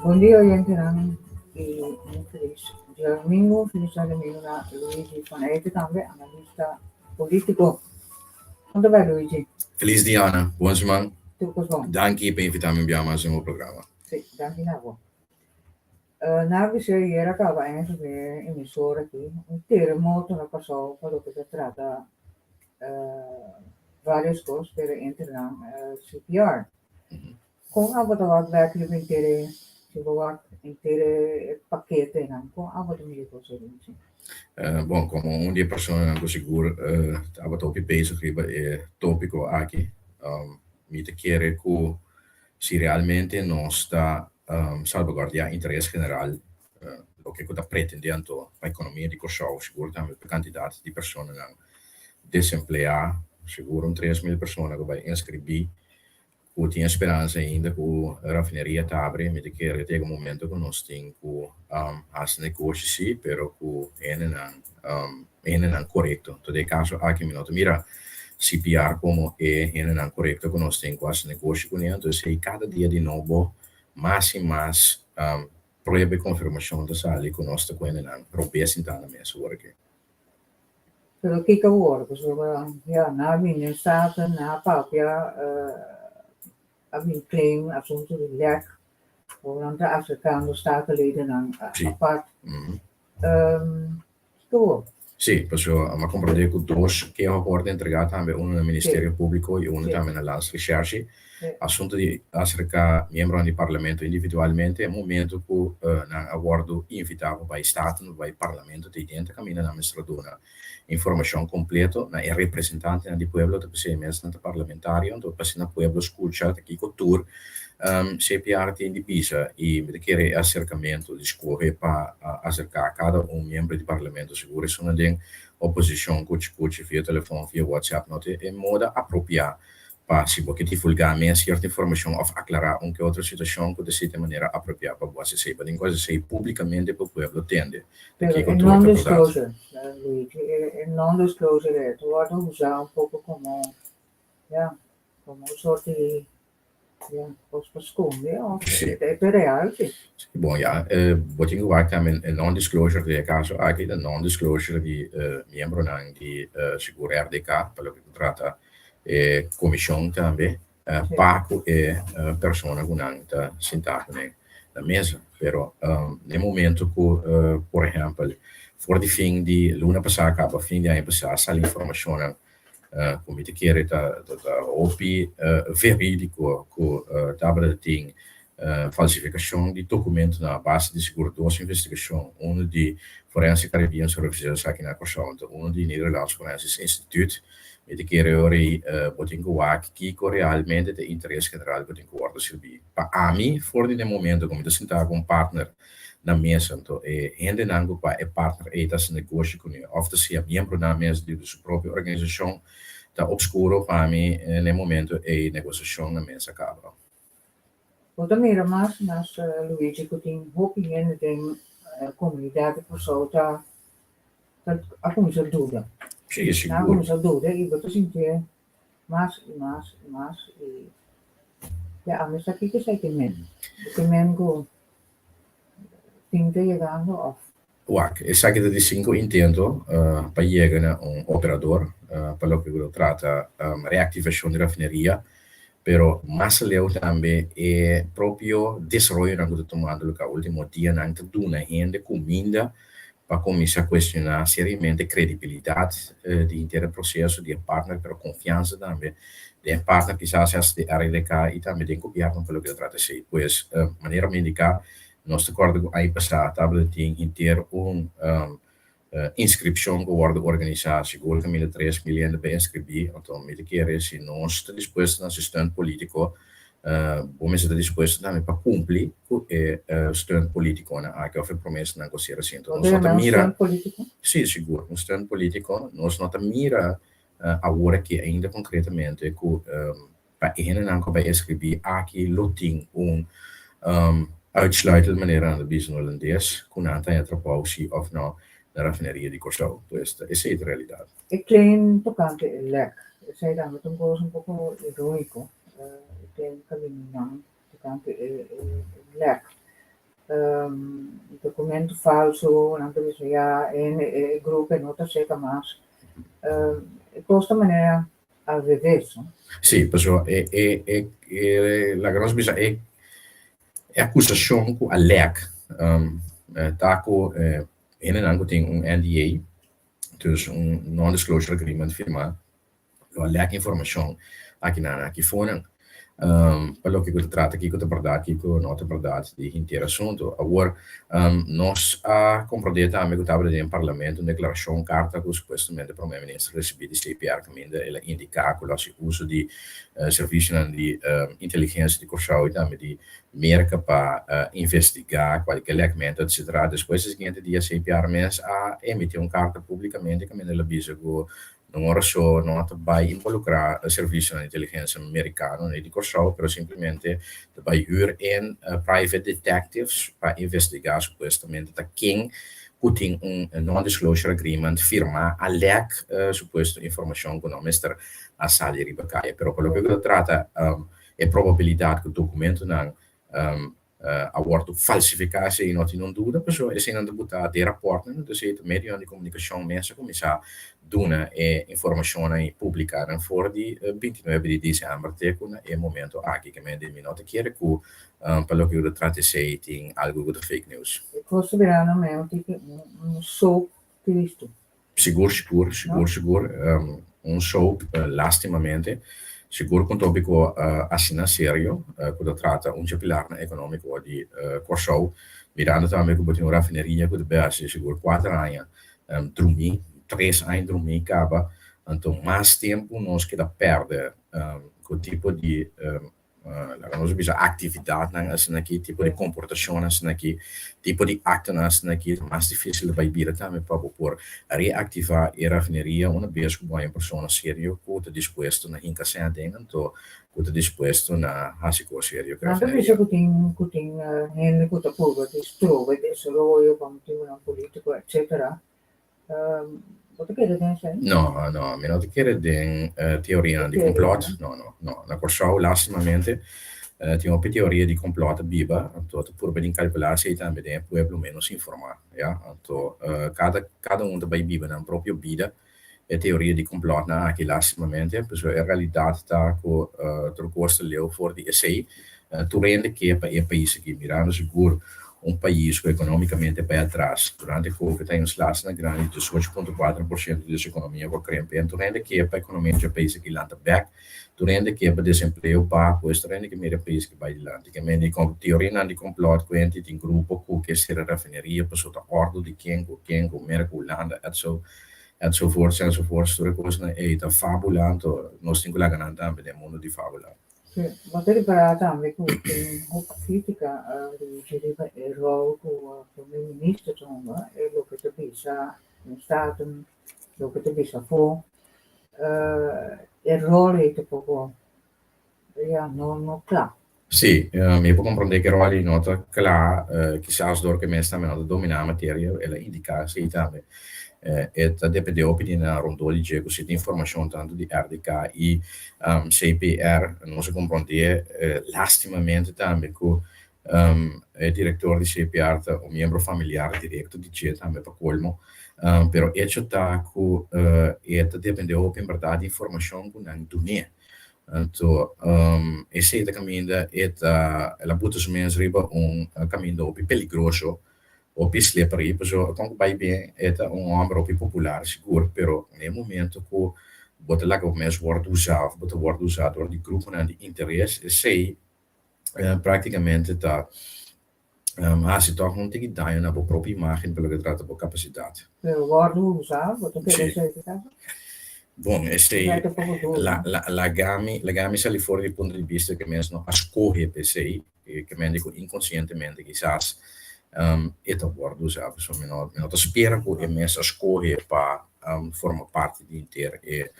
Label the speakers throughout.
Speaker 1: Bom dia, oyente e infeliz. Dia domingo, feliz domingo na Luigi Fonetti também, analista político. Quando vai, Luigi?
Speaker 2: Feliz Diana, bom semana.
Speaker 1: Tudo bom?
Speaker 2: Danke per invitarmi a mais um programa.
Speaker 1: Sì, danke na bom. Na vi sei ieri acaba anche per emissora aqui, um terremoto na passou, falou que se trata várias coisas para entrar na CPR. Com a botar werkelijk intere pakketen com a botar miljoen solutie.
Speaker 2: Bom, como um dia persona não seguro, estava top bezig é tópico aqui. Me te querer que se realmente nós está salvaguardar interesse general, o que está pretendendo a economia de Kosovo, seguro também a quantidade de pessoas desempleadas, seguro 3.000 pessoas que vai inscrever. Eu tinha esperança ainda que a raffineria está abrindo, mas que até o momento que nós temos as negócios, sim, pero que não correto. Então, de caso, aqui me nota, mira, CPR como não correto que nós temos as negócios com ele, então, cada dia de novo, mais e mais, prova e confirmação da sala que nós estamos com ele, não, romper assim, tá na mesa, work.
Speaker 1: Pero kijk hoor, dus ja, na min staten, na papia, abin claim, assunto de lek, voor de Afrikaanse statenleden dan apart. Toch?
Speaker 2: Sì, ma comprendere che due che ho portato integrato anche uno nel Ministero Pubblico e uno anche nella Ricerca. Assunto di essere membro di Parlamento individualmente, è un momento che avuto invitato dai Stati, dai Parlamento di gente che cammina nella stradona. Informazione completa, i rappresentanti del pueblo, che si è messo nel parlamentario, dove si è nel pueblo scucciato, che cultura, CPR in Pisa e che acercamento di scuole per acercare cada membro di Parlamento sicuro sono di opposizione che via telefono, via WhatsApp, note in modo appropriato para si può divulgare una certa informazione o acclarare anche altre situazioni che si in maniera appropriata per voi se in cosa sei pubblicamente per il pueblo tende.
Speaker 1: Non-disclosure, Luigi, non-disclosure, tu guarda usato un poco come, come un sorta di per scondi,
Speaker 2: sì.
Speaker 1: È per reale, sì.
Speaker 2: Bom, ja, wat ik gewerkt heb in non-disclosure di caso, anche la non-disclosure di membro di sicuro RDK, quello che tratta commissione também, Paco e persone che hanno sentato na mesa, però nel momento che, per esempio, for di fin di luna passata, a fin di anno passato, sa l'informazione come ti chiede da OPI veridico che tabela ting falsificazione di documenti na base di sicurezza investigazione, uno di Forensic Caribbean Services aqui na Kosovo, uno di Nederlands Forensisch Instituut, met de keren ori botingo wak kiko realmente de interesse general botingo worden silbi. Pa ami voor die momento como de sentar com partner na mesa, então ainda não pa é partner e das negócio com ele, of de se membro na mesa de sua própria organização da obscuro para mim no momento e negociação na mesa acaba.
Speaker 1: Outra mira mas Luigi que tem opinião de comunidade por solta a começar dúvida.
Speaker 2: Sim, sim.
Speaker 1: Na começar dúvida e você sentir mais e a mim aqui que sai que men go tinta chegando off.
Speaker 2: Wak, e sa che di 5 intento per llegar un operador per lo che tratta reactivazione di raffineria, però más leo também è proprio desarrollo che tomando lo che ultimo dia anche d'una gente cominda para começar a questionar seriamente a credibilidade de intero processo de partner, pero confiança também de partner quizás de RDK e também de governo pelo que trata se pois maneira me indicar nós acordo aí passar tabela tem inteiro inscrição que wordt organizado seguro que 3 miljoen bij inscribir então me querer se nós está disposto a steun politico vamos estar disposto também para cumprir steun politico na que oferece promessa na negociação então nós não mira sim seguro steun politico nós não mira agora que ainda concretamente que para ene não que vai inscribir aqui loting uitsluitend maniera de business holandês com anta entra pausi of não na raffineria di Kosovo. Questa è la realtà.
Speaker 1: E claim tocante il LEC, sei dato un po' eroico, claim cammino tocante il LEC. documento falso, anche se ja in gruppo non seca mas. Questa maniera al reverso.
Speaker 2: Sì, perciò la grossa bisa è accusazione a lek. Tako in anche ting un NDA, dus un non-disclosure agreement firma, lo lek information aqui na phone. Pelo que trata aqui com a verdade, aqui com a nota verdade de inteiro assunto. Agora, nós compreendemos também que estava em parlamento uma declaração carta que supostamente o primeiro-ministro recebeu de CPR que ele indica que o uso de serviços de inteligência de corção e também de merca para investigar qualquer elemento, etc. Depois, o seguinte dia, CPR mesmo emitiu uma carta publicamente que ele avisa que non ora so non vai involucrar serviço de inteligência americano né di corso, però semplicemente vai huur in private detectives para investigar supostamente da quem tem non-disclosure agreement firma a lek suposto informação que não mestre a salir di bacaia, però quello che tratta è probabilità che il documento non a wordt falsificatie in wat non doet, perso e zijn de buta de rapporten, dus het media di comunicazione mensen come sa doen informazioni pubblicare voor die 29 di dicembre tekenen e momento aqui che me di minuto chiede cu per lo che tratta sei in algo di fake news.
Speaker 1: Questo verano è un soap Cristo.
Speaker 2: Sicuro. Un soap lastimamente. Sicuro con topico assina serio, quando tratta un pilar economico di Corso, mirando também que botem uma raffineria que deve ser seguro 4 anos, dormir, 3 anos dormir, acaba, então mais tempo nós que perde com tipo de nós bisa atividade assim aqui, tipo de comportação assim aqui, tipo de acto assim aqui, mais difícil vai vir também para por reativar a raffineria, uma vez que uma pessoa sério que está disposto na incassar então que está disposto na hasiko sério que
Speaker 1: raffineria. Ma kuting nelle kuta purga di strove di solo come una politico eccetera. Wat che den zijn?
Speaker 2: No, me non chiede den teoria di complot, no, la corso lastimamente tinha uma teoria de complot biba, então por bem calcular se também tem pelo menos informar, ja, então cada vai biba na própria vida é teoria de complot na aqui lastimamente, perso a realidade tá com trocosta leu for de essay, tu rende que é país aqui mirando seguro país que economicamente vai atrás. Durante o Covid tem uns lados na grande 18,4% da economia com crescimento, rende que a economia de país que landa back, tu rende que a desemprego para pois rende que meio país que vai landa, que meio com teoria de complot com entidade em grupo que ser raffineria pessoa da ordem de quem com merco landa enzovoort, tutte cose e da fabulando, non stingo la ganante anche del mondo di fabula.
Speaker 1: Sì, ma te riparata anche con critica riceveva il ruolo come ministro, insomma, e lo che ti pensa in Stato, lo che ti pensa fuori, il ruolo è poco, non claro.
Speaker 2: Sì, mi può comprendere che ruoli nota claro, chissà se che me sta meno dominare la materia e la indicazione também. E depende opinione rondoli che così di informazione tanto di RDK e CPR non si comprende lastimamente também con il direttore di CPR un membro familiare diretto di CE também per colmo però è ciò che depende in verità di informazione con un donne então e se da caminho la butta su mens riba caminho peligroso o slippery, perciò come vai bene è un ombro popolare sicuro, però nel momento che bota lá que mes wordt usado door die groepen di interesse e sei praticamente se toch non ti dai una propria immagine per lo che tratta di capacità.
Speaker 1: Wordt usado, wat che sei
Speaker 2: Bom, la gami sale fuori dal punto di vista che mensen a scoge per sei, che men dico inconscientemente chissà e da wordt usato, insomma, non spera che mensen a scoge para forma parte di intero e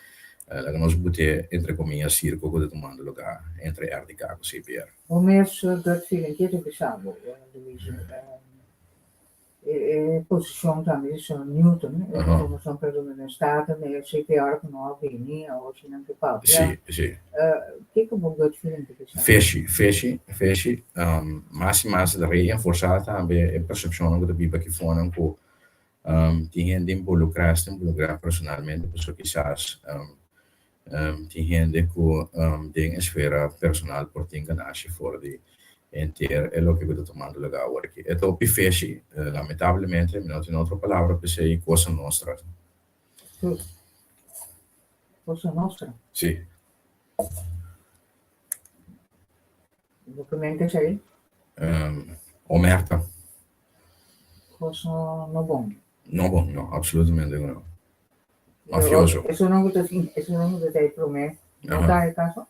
Speaker 2: la nos bute entre comillas circo che domanda lugar entre RDK e CPR.
Speaker 1: Hoe meer dat filmpje te bestaan, position também são Newton, sono preso nel Stato, nel CPR con Albini, o c'è anche Papa.
Speaker 2: Sì, sì.
Speaker 1: Che comunque differente che sa?
Speaker 2: Feshi, mas da reinforçata também a percepção da Bíblia que foram com tinha de involucrar personalmente, pessoas que quizás tinha de com esfera personal por tinha nasce fora de inteiro é o que eu estou tomando lugar agora aqui. É top feshi, lamentavelmente, não tem outra palavra para ser coisa nossa.
Speaker 1: Cosa nostra?
Speaker 2: Sì.
Speaker 1: Documento sei?
Speaker 2: Omerta.
Speaker 1: Cosa no bom?
Speaker 2: No, absolutamente no. Mafioso.
Speaker 1: E sono avuto dei per me. Non dai caso?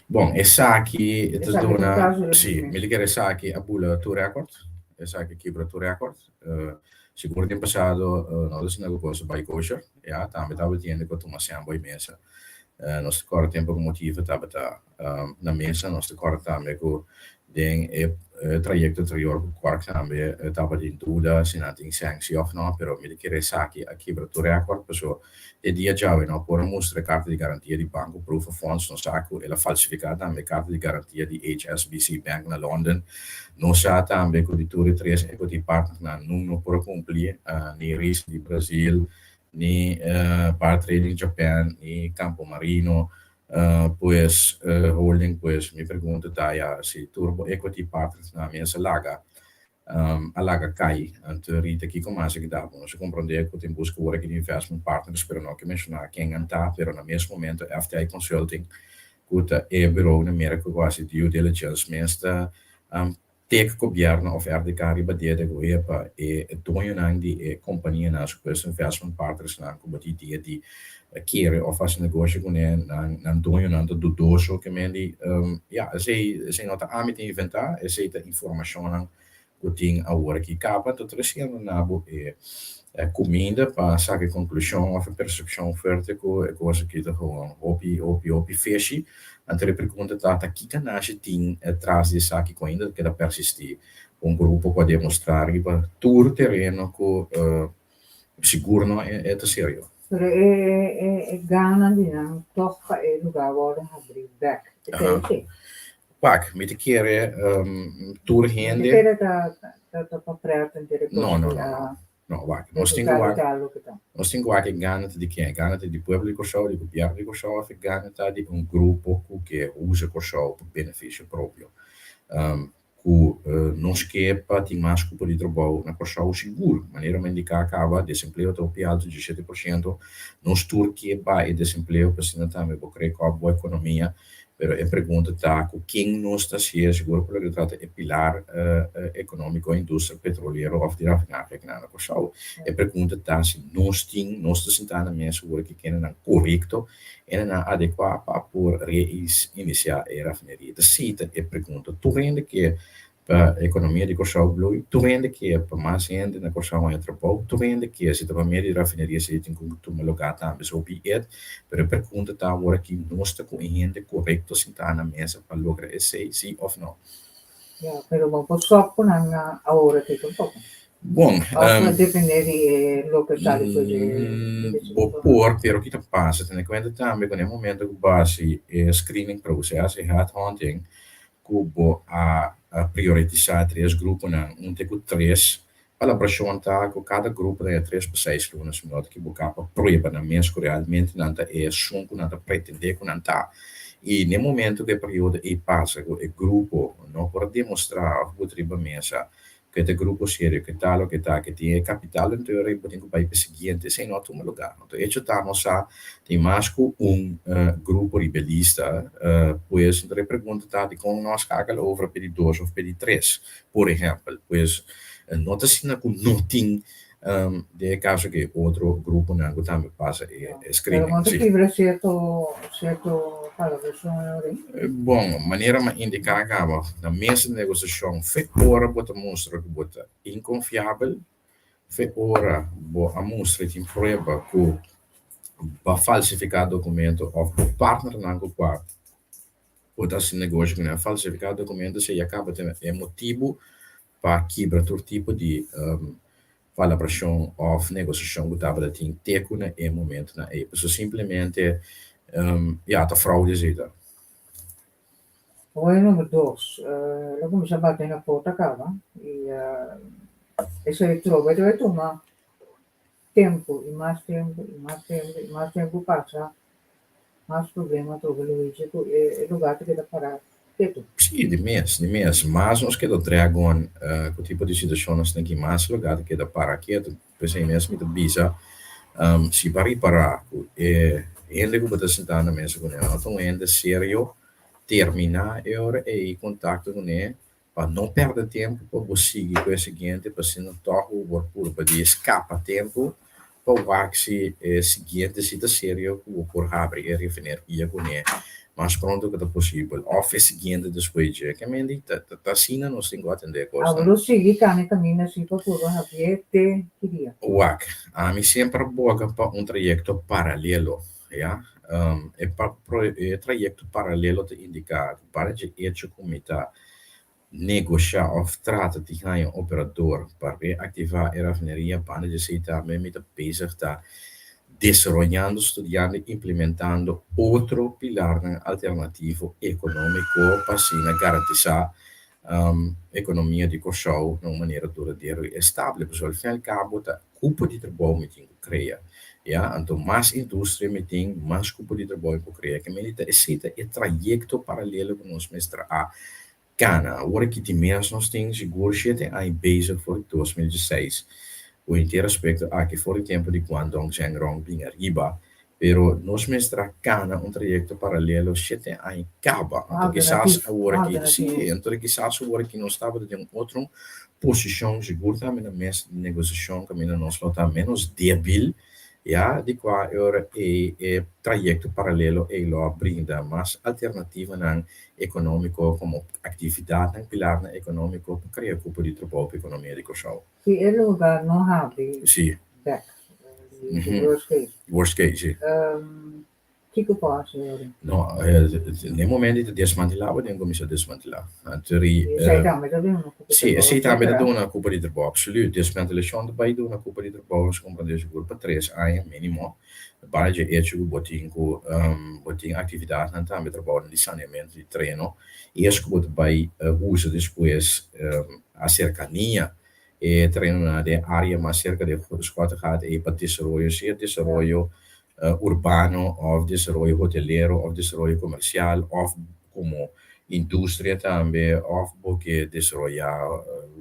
Speaker 2: Bom, essa aqui,
Speaker 1: Essa aqui no caso,
Speaker 2: sim, me liga essa aqui a bula tu record, essa aqui quebra tu record. Seguro tem passado, nós não coisa by kosher, ja, também estava tendo que tomar sempre boa mesa. Nós corre tempo com motivo estava na mesa, nós corre também com den trajecto anterior com quark também estava de dúvida se não tem sanção ou não, pero me liga essa aqui a quebra tu record, pessoal. E dia já não por mostrar carta de garantia de banco, proof of funds, não saco, ela falsificada também carta de garantia de HSBC Bank na London, não sabe também que o de três equity partners não por cumprir, nem RIS de Brasil, nem Bar Trading Japan, nem Campo Marino, pues holding, pues me pergunta tá se Turbo Equity Partners na minha laga. A laga cai, então rita aqui como que dá, não se compreender que tem busca agora que investment partners, pero não que mencionar quem está, pero no mesmo momento FTI Consulting, que é bureau na América quase due diligence, mas tek governo of RDK ribadede goepa donho nang di companhia nas quais investment partners nang como di kere of as negócio com nang donho nang do doso que mendi sei nota amit inventar sei ta informação nang que tem a hora que capa to trecendo na bo comida para saber conclusão of percepção forte com coisa que tá gewoon opi feshi antere pergunta tá que canasce tem atrás de saque com ainda que da persistir grupo pode demonstrar que tour terreno com seguro não é sério.
Speaker 1: Pero Ghana di não toca e lugar agora abrir back.
Speaker 2: Pak, met de keren tour heen.
Speaker 1: De keren dat praten tegen
Speaker 2: No, wacht. Nós temos que ganhar de quem? Ganhar de povo de Corsau, de governo de Corsau, e ganhar de grupo que usa Corsau por benefício próprio. Que não esquepa, tem mais culpa de trabalho na Corsau seguro. Maneira de indicar acaba desemprego top alto de 7%. Nós turque vai desemprego para cima também, porque creio que a boa economia. Pero a pergunta está com quem nós está se seguro para que trata é pilar econômico a indústria petroleira ou de rafinagem que na Corsau. A pergunta está se nós está sentando na seguro que é correto e não adequado para por iniciar a rafineria. Da cita a pergunta, tu rende que para a economia de Corsau blui, tu rende que para mais gente na Corsau é trabalho, tu rende que se tava meio de rafineria se tem como tu lugar também só piet, pero a pergunta está agora que nós está com gente correto sentar na mesa para lograr esse sim ou não.
Speaker 1: Ja, pero bom, posso com a hora que tu toca.
Speaker 2: Bom,
Speaker 1: depende de localidade
Speaker 2: por pero que passa, tem conta também que no momento que base screening processo e headhunting cubo a priorizar três grupos não tem que três colaboração tá com cada grupo tem 3 para 6 alunos melhor que buscar para provar na mês que realmente não tá som que não tá pretender que não tá e no momento que período e passa o grupo não pode demonstrar o tribo mesa que é grupo sério que tal que tá que tem capital em teoria e pode vai para seguinte sem outro lugar então isso tá nossa tem mais que grupo rebelista pois entre pergunta tá de como nós caga over para 2 ou para 3 por exemplo pois nota assim que não tem de caso que outro grupo não também passa screening
Speaker 1: mas que certo bom
Speaker 2: maneira de indicar acaba na mesma negociação foi hora para mostrar que bota inconfiável foi hora para mostrar que prova que para falsificar documento ou partner não com qual bota esse negócio que falsificar documento se acaba tendo motivo para quebrar todo tipo de valoração ou negociação que estava tendo teco na momento na época. Simplesmente, ja, tá fraude zita.
Speaker 1: Oi, número 2. Eu comecei a bater na porta casa e isso aí trova, vai tomar tempo, e mais tempo, e mais tempo, e mais tempo passa, mais problema trova Luigi, e o gato que dá parar. Teto.
Speaker 2: Sim, de mês, mas nós que do dragon, com tipo de situação nós temos que mais lugar que da para aqui, pensei mesmo que bisa, se para ainda que você sentar na mesa com ela, então ainda sério, terminar a hora e contato com ele, para não perder tempo, para você seguir com o seguinte, para se não tocar o para de escapa tempo, para o axi seguinte, se está sério, o por abrir e refinar com ele. Mais pronto que é possível. Of seguinte depois de que me diz, tá assim não se encontra de coisa.
Speaker 1: Agora eu segui caminho assim para por uma te queria.
Speaker 2: Uac, a mim sempre boga para trajeto paralelo, ja? Trajeto paralelo te indica para de hecho como está negociar of trata de ganhar operador para ativar a refineria para de se tá mesmo bezig tá desarrollando, estudiando e implementando outro pilar alternativo econômico para assim garantizar economia de Kosovo de uma maneira duradoura e estável. Porque, ao fim e ao cabo, a cupo de trabalho que tem que criar. Ja, então, mais indústria me tem, mais cupo de trabalho que criar. Que me aceita é trajeto paralelo com nós mestra a Cana. Agora que tem mais nós temos seguro que tem bezig voor 2016. O inteiro aspecto aqui foi o tempo de quando nós chegamos bem arriba, pero nós mestra cana trajecto paralelo que aí acaba. Então quizás agora que sim, então quizás agora que nós estava em outra posição segura também na mesa de negociação que nós está menos débil, ja, de qua hora trajecto paralelo e lo brinda mais alternativa não econômico como atividade pilar econômico para criar cupo de trabalho para a economia de Kosovo.
Speaker 1: Se ele lugar não abre
Speaker 2: Sì.
Speaker 1: back,
Speaker 2: Mhm.
Speaker 1: worst case.
Speaker 2: Worst case, sì.
Speaker 1: Que eu posso fazer?
Speaker 2: No, nel momento di desmantellare, abbiamo cominciato a desmantellare.
Speaker 1: Sei também tá vendo?
Speaker 2: Sì, sì, também da una cupa di trabalho, absoluto. Desmantellazione daí da una cupa di trabalho, si compra di sicuro per 3 anni minimo. Para je hecho botin atividade na também trabalho de saneamento de treino. E acho que botar vai usa depois a cercania e treino na de área mais cerca de escola gaat e para desenvolver, se desenvolver urbano, of desarrollo hotelero, of desarrollo comercial, of como indústria também, of porque desarrollar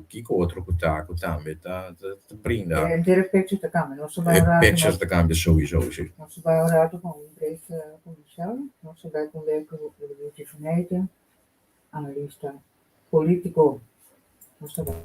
Speaker 2: que outro que também tá brinda.
Speaker 1: De repente tá câmera, não se vai orar.
Speaker 2: Patches da cambio sowieso, sim.
Speaker 1: Não se vai orar com uma empresa comercial, não se vai conversar com o definitivo, analista político, não se vai.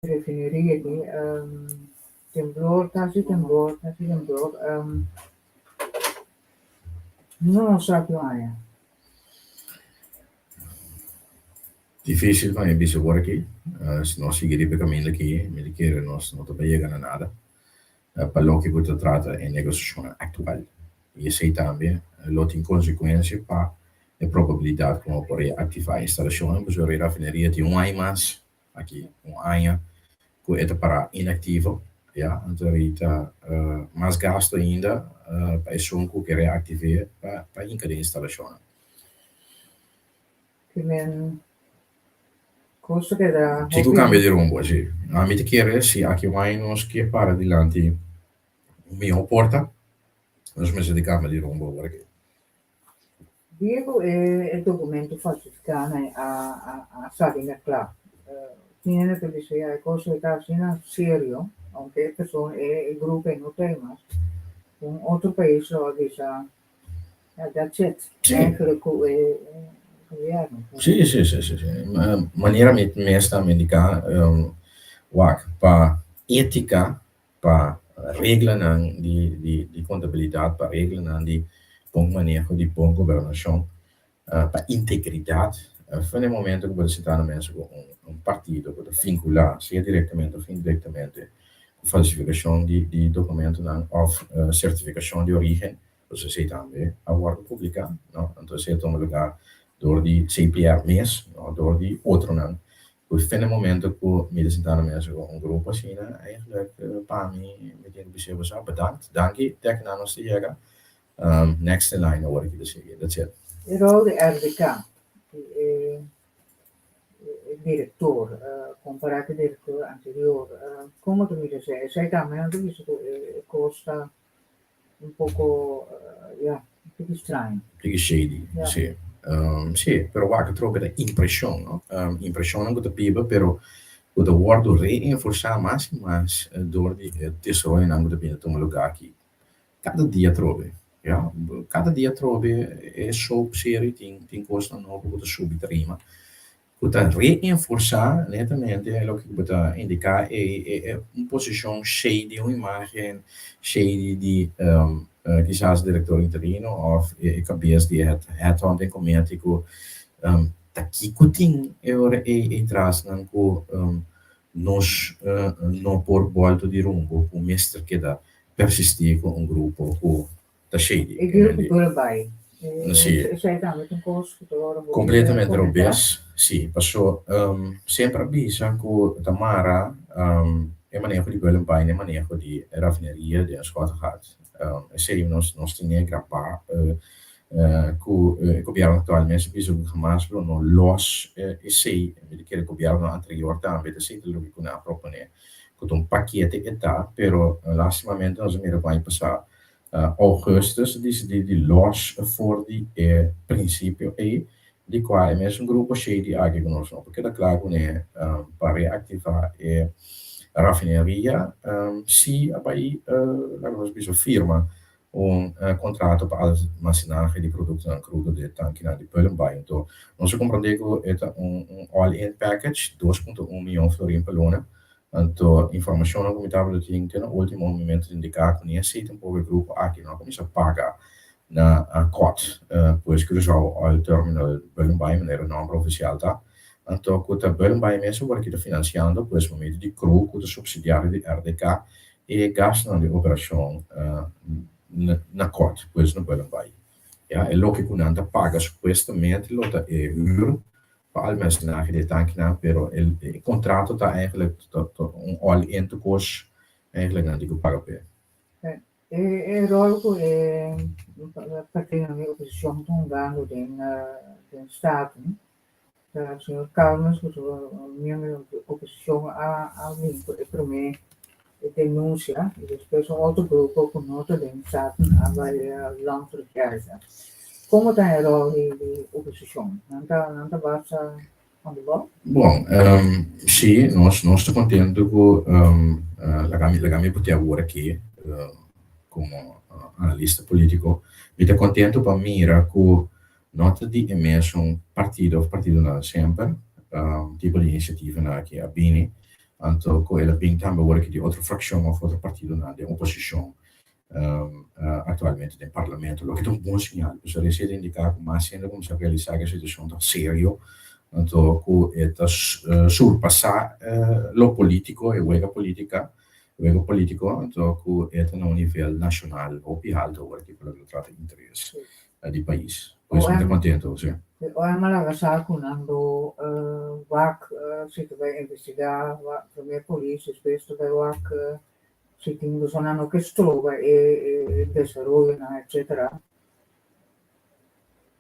Speaker 1: refineria di temblor, temblor, non so più aia.
Speaker 2: Difícil para mim bisa agora aqui, se nós seguir o caminho aqui, me dizer nós não estamos chegando a nada, para o que você trata em negociação atual. E isso também tem consequência para a probabilidade que nós podemos ativar a instalação, pois a refineria tem ano mais, aqui ano, que é para inativo, ja, então está mais gasto ainda para isso que quer ativar para encarar a instalação.
Speaker 1: Que men coisa que dá.
Speaker 2: Sim, o cambio de rumbo, sim. A mim te quer, se aqui vai nós que para adiante o meu porta, nós me dedicamos de rumbo agora aqui.
Speaker 1: Diego é documento falsificado a Sabina Clark. Tiene que dizer a coisa está assim sério, aunque a pessoa o grupo não tem mais. Um outro país só diz that's it. Eigenlijk governo.
Speaker 2: Sì. Maniera mesta medica wak pa etica, pa regelen di contabilità, pa regelen di bom manejo di bom governação, pa integridade. Foi no momento que você está no mesmo partido que vincular, seja diretamente ou indiretamente, com falsificação de documento ou certificação de origem, você sei também a guarda pública, não? Então, você toma lugar door die CPR-mes, door die outro. Dus vinden momenten dat medicijn mensen gewoon een groep zien, eigenlijk een paar met die zo bedankt, dank je, tegen aan ons te zeggen. Next in line hoor ik te zeggen, that's it.
Speaker 1: De rode RDK, diretor, comparado diretor anterior, como tu me dices, sei também não tu isso costa un poco, un po' strano.
Speaker 2: Pretty shady,
Speaker 1: yeah.
Speaker 2: Sì. Sì, però guarda, trovo che impressione, no? Impressione che piba, però o word reinforçar mais door die tesoro en ango de binnen te lugar aqui. Cada dia trove, ja? Cada dia trove é só serie tem coisa nova que subir rima. Kuta reinforçar netamente é o que buta indicar é uma posição shady, uma imagem shady de quizás diretor interino of cabeça de headhunting community ko taki kuting e traz nan ko nos no por volta de rumbo com mestre que dá persistir com um grupo com da shady
Speaker 1: e grupo vai
Speaker 2: sì. Completamente robes, sì, passò sempre avvisa che Tamara è manejo di quello bene, manejo di raffineria di ascolto hat. E sei nos tinha grappa que o governo atualmente bisogna chiamarlo no los e sei che il governo anteriore também sei lo che kuna propone con un pacchetto e ta, però lastimamente non si mi vai passare augustus die los voor die principio e di qua è messo un gruppo shady anche conoscono perché da claro ne per reattivare raffineria si poi la cosa firma un contratto per almacenare di prodotti non crudo di tanchi di Pullenby então non si comprende che è un all-in package 2,1 milioni florin per l'anno. Então, informação como estava no último momento de indicar que nem aceita um pouco o grupo aqui, não começa a pagar na COT, pois que já o terminal Bellenby maneira não oficial tá. Então, que a Bellenby mesmo porque está financiando, pois momento de CRU, que é subsidiário de RDK e gasta na operação na COT, pois no Bellenby. Ja, e logo que o Nanda paga supostamente lota é euro para almacenar de tanque na, pero el contrato está eigenlijk un all-in to cost eigenlijk não digo paga per.
Speaker 1: E rol é partida na oposição estão dando den staten. O senhor Calmas, o minha oposição ao limpo e para mim denúncia e depois outro grupo com nota den staten a land verkrijgen. Como está a rol de oposição? Não está basta on the ball?
Speaker 2: Bom, sim, nós estamos contentes com a Gami poter agora aqui como analista político. E estou contente para mira com nota de emergência partido não sempre tipo de iniciativa na que a Bini Então, com ela pinta agora que de outra fração ou outra partido na de oposição atualmente no parlamento, o que é um bom sinal. Isso recebe indicar que mais ainda como se realizar que a situação está sério. Então, que está surpassar lo político e o política, então que é no nível nacional ou più alto, agora que pelo que trata de interesse do país. Pois muito contento, sim.
Speaker 1: Orang Malaga kunando wak zitten wij investigeren, primeiro polícia, depois também wak zitten dus onano que estrova e desarrollo, etc.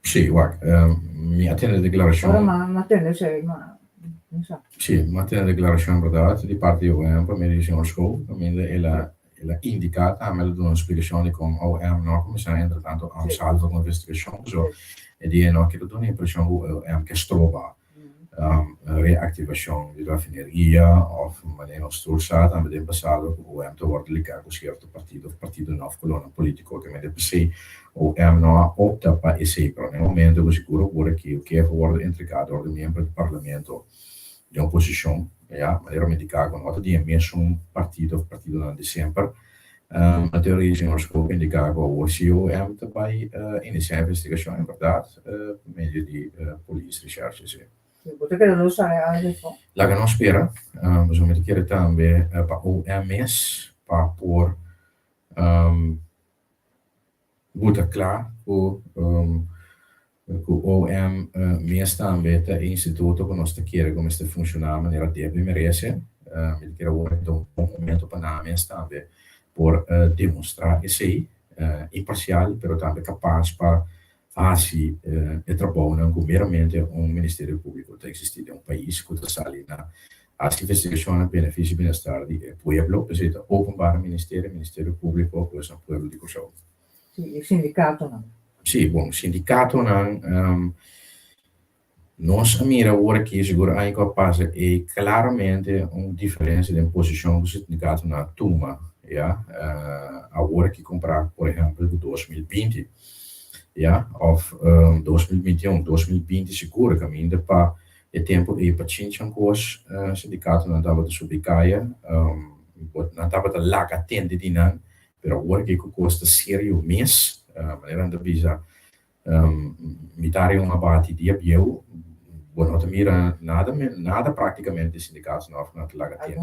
Speaker 2: Sì, guarda, mi attende la declarazione.
Speaker 1: Ora ma te ne sei, ma non so.
Speaker 2: Sì, mi attende la declarazione verdade di parte di OEM per me di signor School, quindi è la indicata, a me lo do una spiegazione con OEM, no, come se intanto ha un salto con investigazione, so, e di no, che lo do un'impressione OEM che strova reactivazione di raffineria of maniera strozzata, ma del passato OEM te wordt liggen con certo partito no, colonna politico che mede per sé OEM no opta per essere, però nel momento sicuro pure che wordt intricato door de membri del Parlamento di opposizione, ja, ma era medicato con wat die meer zo'n partido dan december. Natuurlijk is in ons ook indicato o COM daarbij inizia investigazione, inderdaad, medio di police recherche, sì.
Speaker 1: Potete lo sai adesso?
Speaker 2: La che non spera, bisogna dire anche per OMS, per buta klaar, o OM meestal aanwet instituto con nostra chiere come sta funzionando in maniera di merese, mi dichiaro ora un momento per name stambe per dimostrare sei imparziale, però anche capace per farsi e trabona veramente un ministero pubblico che esiste in un paese che sale na as investigazione benefici benestare di pueblo, per openbare ministero pubblico, poi un pueblo di Kosovo.
Speaker 1: Sì, il sindacato no.
Speaker 2: Sì, buon sindicato nós mira ora que seguro aí capaz e claramente uma diferença de posição do sindicato na turma, ja, agora que comprar, por exemplo, 2020, ja, of 2021, 2020 seguro que ainda para o tempo e para tinha cois sindicato não estava de subicaia, não estava de larga tende de não, pero agora que custa sério mês, maneira de visa mitare uma batida eu não mira nada praticamente sindicatos não na larga tende.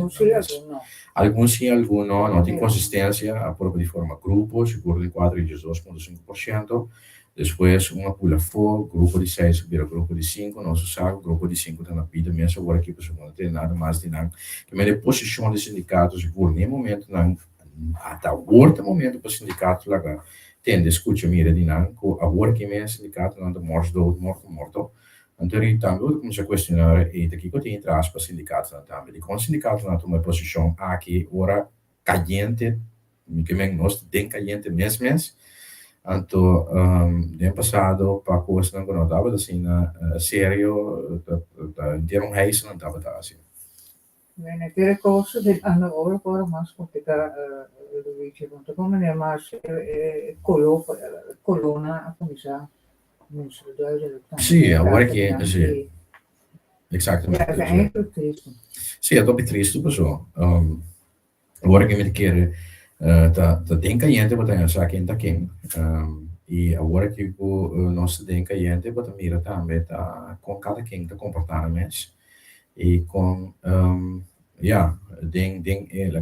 Speaker 2: Alguns sim, alguns não tem consistência, a própria de forma grupo, seguro de 4,2,5%, depois uma pula for, grupo de 6 vira grupo de 5, nosso saco, grupo de 5 está na vida, mesmo agora aqui pessoal não tem nada mais de nada, que me posição de sindicatos por nenhum momento não até o momento para sindicatos lá tende escuta mira de não que agora que me sindicato não tem morto então então começa a questionar e daqui que tem entre aspas sindicatos não também com sindicatos não toma posição aqui ora caliente que me nós tem caliente mesmo então no passado para coisa não estava assim sério inteiro reis não estava assim.
Speaker 1: Bene, che corso hanno ora mas potete Luigi punto come ne mas colonna come sa
Speaker 2: sì, agora che sì exatamente
Speaker 1: è triste.
Speaker 2: sì è dopo triste pessoal agora que me quer tá tem cliente para ter essa quinta quem e agora que o nosso tem cliente para mira também tá com cada quem tá comportamento e com ja, ding,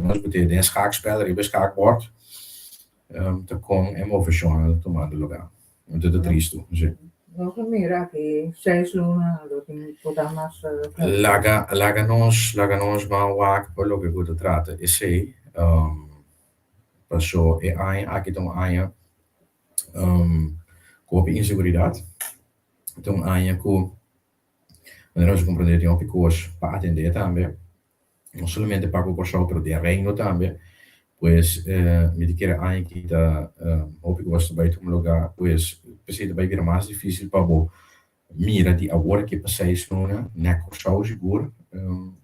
Speaker 2: nós botei den schaakspel, ribe schaakbord, te kon emotional tomando lugar. Muito de triste, sim.
Speaker 1: Nog mira que 6 luna, lo que podamos
Speaker 2: laga nós van wak por lo que goed trata e sei passou e aqui tem aia com inseguridade. Então aia com nós compreender um pouco para atender também. No solamente pago por show, pero de reino también, pues me dijeron ay que está óbvio que vai tomar lugar, pues precisa vai vir mais difícil para vos mira de agora que passei luna, né, com show seguro,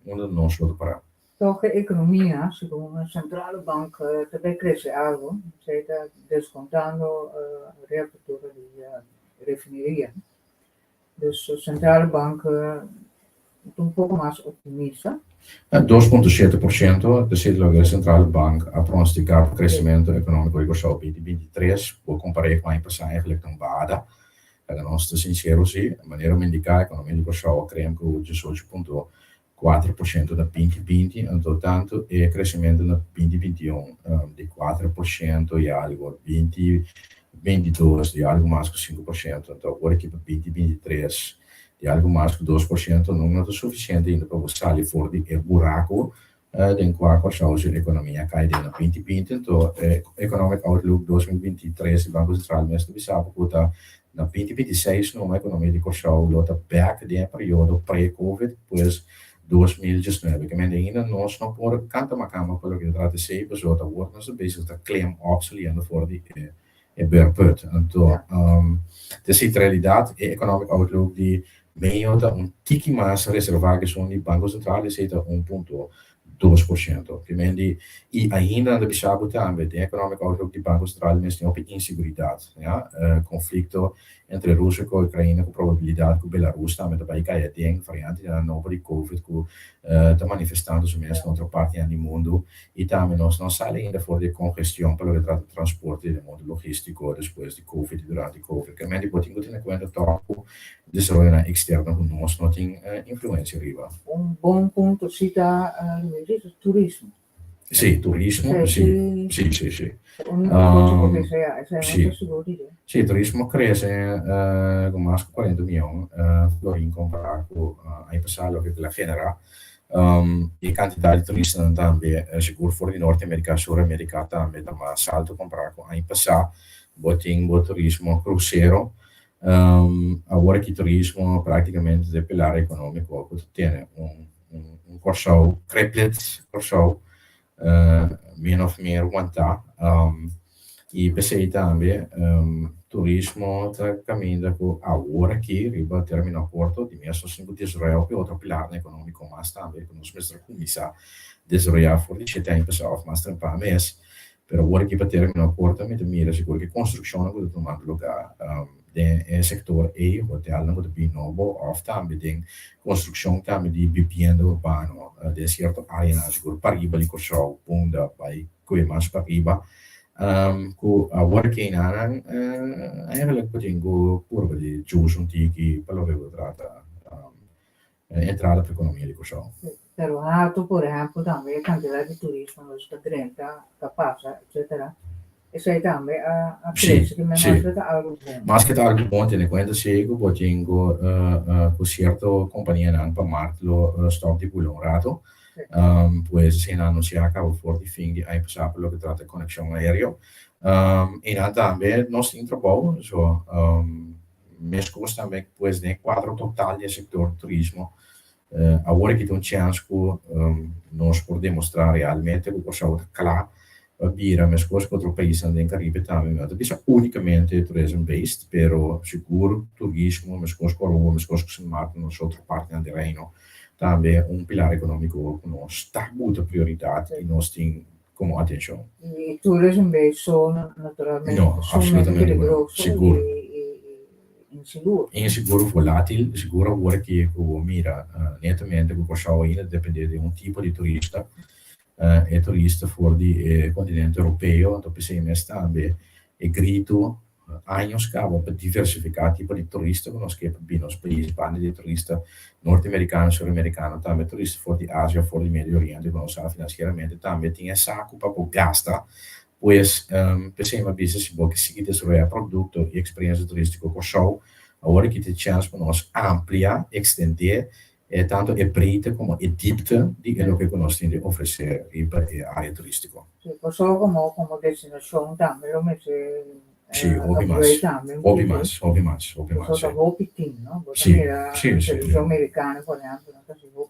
Speaker 2: onde não se pode parar.
Speaker 1: Toch de economie, secondo la centrale bank deve crescere algo, si sta descontando riapertura di refineria. Dus de centrale bank un poco más optimista.
Speaker 2: 2,7%, decide que a Central Bank a pronosticar o crescimento econômico de 2023, vou comparar com a ano passado, eigenlijk não bada. Nós estamos sinceros, sim, a maneira de indicar a economia de Portugal, creio que o 18,4% da 2020, portanto, e crescimento na 2021 de 4% e algo, 2022 de algo mais que 5%, então agora aqui para 2023 de algo mais que 2%, não é suficiente ainda para você sair fora do buraco em qual a economia cai na 2020, então, Economic Outlook 2023, o Banco Central mesmo sabe que está na 2026, numa economia de Portugal, está back de período pré-Covid, depois 2019, que ainda nós não podemos cantar uma cama pelo que trata de ser, mas outra word, nós bezig de claim opseliendo voor die beurput. Então, dessa realidade, a Economic Outlook die meio da tiki mais reservadas onde o Banco Central aceita 1,2%. E ainda na Bissau também, a Economic Outlook do Banco Central mesmo tem inseguridade, conflito entre Rússia e Ucrânia, com probabilidade que Belarus também vai cair, tem variante da nova de Covid, que está manifestando-se mesmo em outra parte do mundo, e também nós não saímos ainda fora de congestão pelo que trata de transporte do mundo logístico depois de Covid e durante Covid, que também depois tem que ter em conta que desenvolvimento externo que nós não tem influência riba.
Speaker 1: Bom ponto cita o turismo.
Speaker 2: Sì, turismo, sì. Sì, il turismo cresce con más de 40 millones florin comparado al pasado que la genera. E quantità di turisti também, sicuro fuori di Nord America, Sur America também, ma salto comparado con l'anno passato, botin turismo crucero. Agora que turismo praticamente é pilar econômico, que tem corso corso min of meer aguentar. E pensei também, turismo está caminhando com agora aqui, riba termino corto, de mesmo assim de Israel, que é outro pilar econômico, mas também, que nós mesmos começar a desenvolver for de 7 anos passar mais tempo a mês, pero agora aqui para terminar corto, me mira seguro que construção não tomar lugar. De sector E, hotel não pode bem novo, of também tem construção também de vivenda urbano, de certa área, seguro Pariba, de Corsau, Punda, vai coisa mais Pariba, que agora que ainda eigenlijk pode go curva de juros que pelo que trata entrada para a economia de Corsau.
Speaker 1: Pero alto, por exemplo, também a quantidade de turismo nos está passa, etc. Isso aí também a cresce, que mostra que algo bom.
Speaker 2: Mas que algo bom, tendo em conta que o botingo com certa companhia não para marco stop de pulão rato, pois se não se acaba for de fim de aí passar pelo que trata de conexão aérea, e não também nós temos trabalho, so mesmo também pois nem quadro total do setor turismo. Agora que tem chance que nós podemos mostrar realmente que o pessoal claro vira mas coisas que outro país andam Caribe também, não é unicamente tourism based, pero seguro turismo, mas coisas como mas coisas que se marcam nas outras partes do reino, também pilar econômico que nós está muita prioridade e nós tem como atenção.
Speaker 1: E tourism based só naturalmente,
Speaker 2: não, absolutamente não, seguro. Inseguro volátil, seguro agora que mira netamente que o pessoal ainda depende de tipo de turista. É turista fora do continente europeu, então PCMS também é grito anos cabo para diversificar tipo de turista que nós queremos vir nos países, banda de turista norte-americano, sul-americano, também turista fora de Ásia, fora do Médio Oriente, que nós sabemos financeiramente, também tem saco para gastar, pois PCMS business que se desenvolver produto e experiência turística com o show, agora que tem chance para nós ampliar, extender tanto a breedte como a diepte die en ook que nós temos de oferecer para a área turística.
Speaker 1: Só como destinação também,
Speaker 2: Sim, hobby mais.
Speaker 1: Só hobby team, não?
Speaker 2: Sim.
Speaker 1: Televisão americana, por exemplo,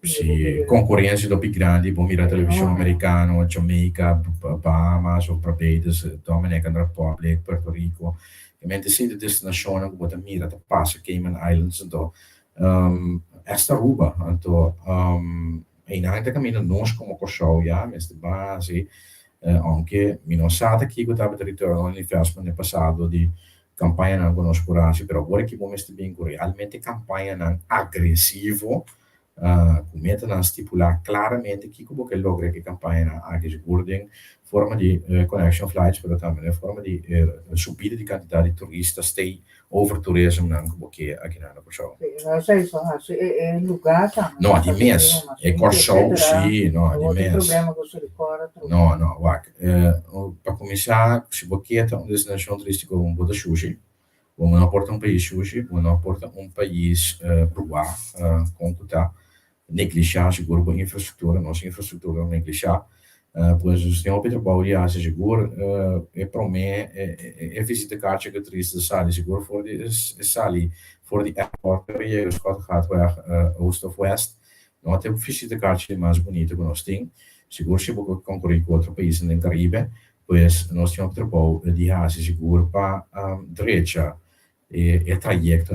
Speaker 2: Sim, concorrência do grande, bom mirar televisão americana, Jamaica, Bahamas, ou Barbados, Dominican Republic, Puerto Rico. Realmente sim, de destinação que você mira, te passa Cayman Islands, então esta Aruba, então ainda caminho nós como Corsau, mas de base anche non sa che poteva ritornare all'investment nel passato di campagna non conosco però ora che momento ben realmente campagna non aggressivo cometem a stipular claramente que como que logra que campanha aqui de Gording, forma de connection flights, pero também forma de subida de quantidade de turistas, stay over toerisme, não como que aqui na Corsau.
Speaker 1: É lugar também.
Speaker 2: No, di mes, e Corsau, sì, no, di mes.
Speaker 1: Problema com o decora.
Speaker 2: No, wacht. Para começar, se você quer uma destinação turística, vamos botar sushi. Vamos não porta país sushi, vamos não porta país provar, com que tá negligear seguro a infraestrutura, nossa infraestrutura negligear. Pois o senhor Pedro Baudia se seguro para mim é visita kaartje que turisten sali seguro voor de airport je schat gaat weg oost of west não tem visita kaartje mais bonito que nós tem seguro se vou concorrer com outro país no Caribe pois nós temos trabalho de hace seguro para direita e trajecto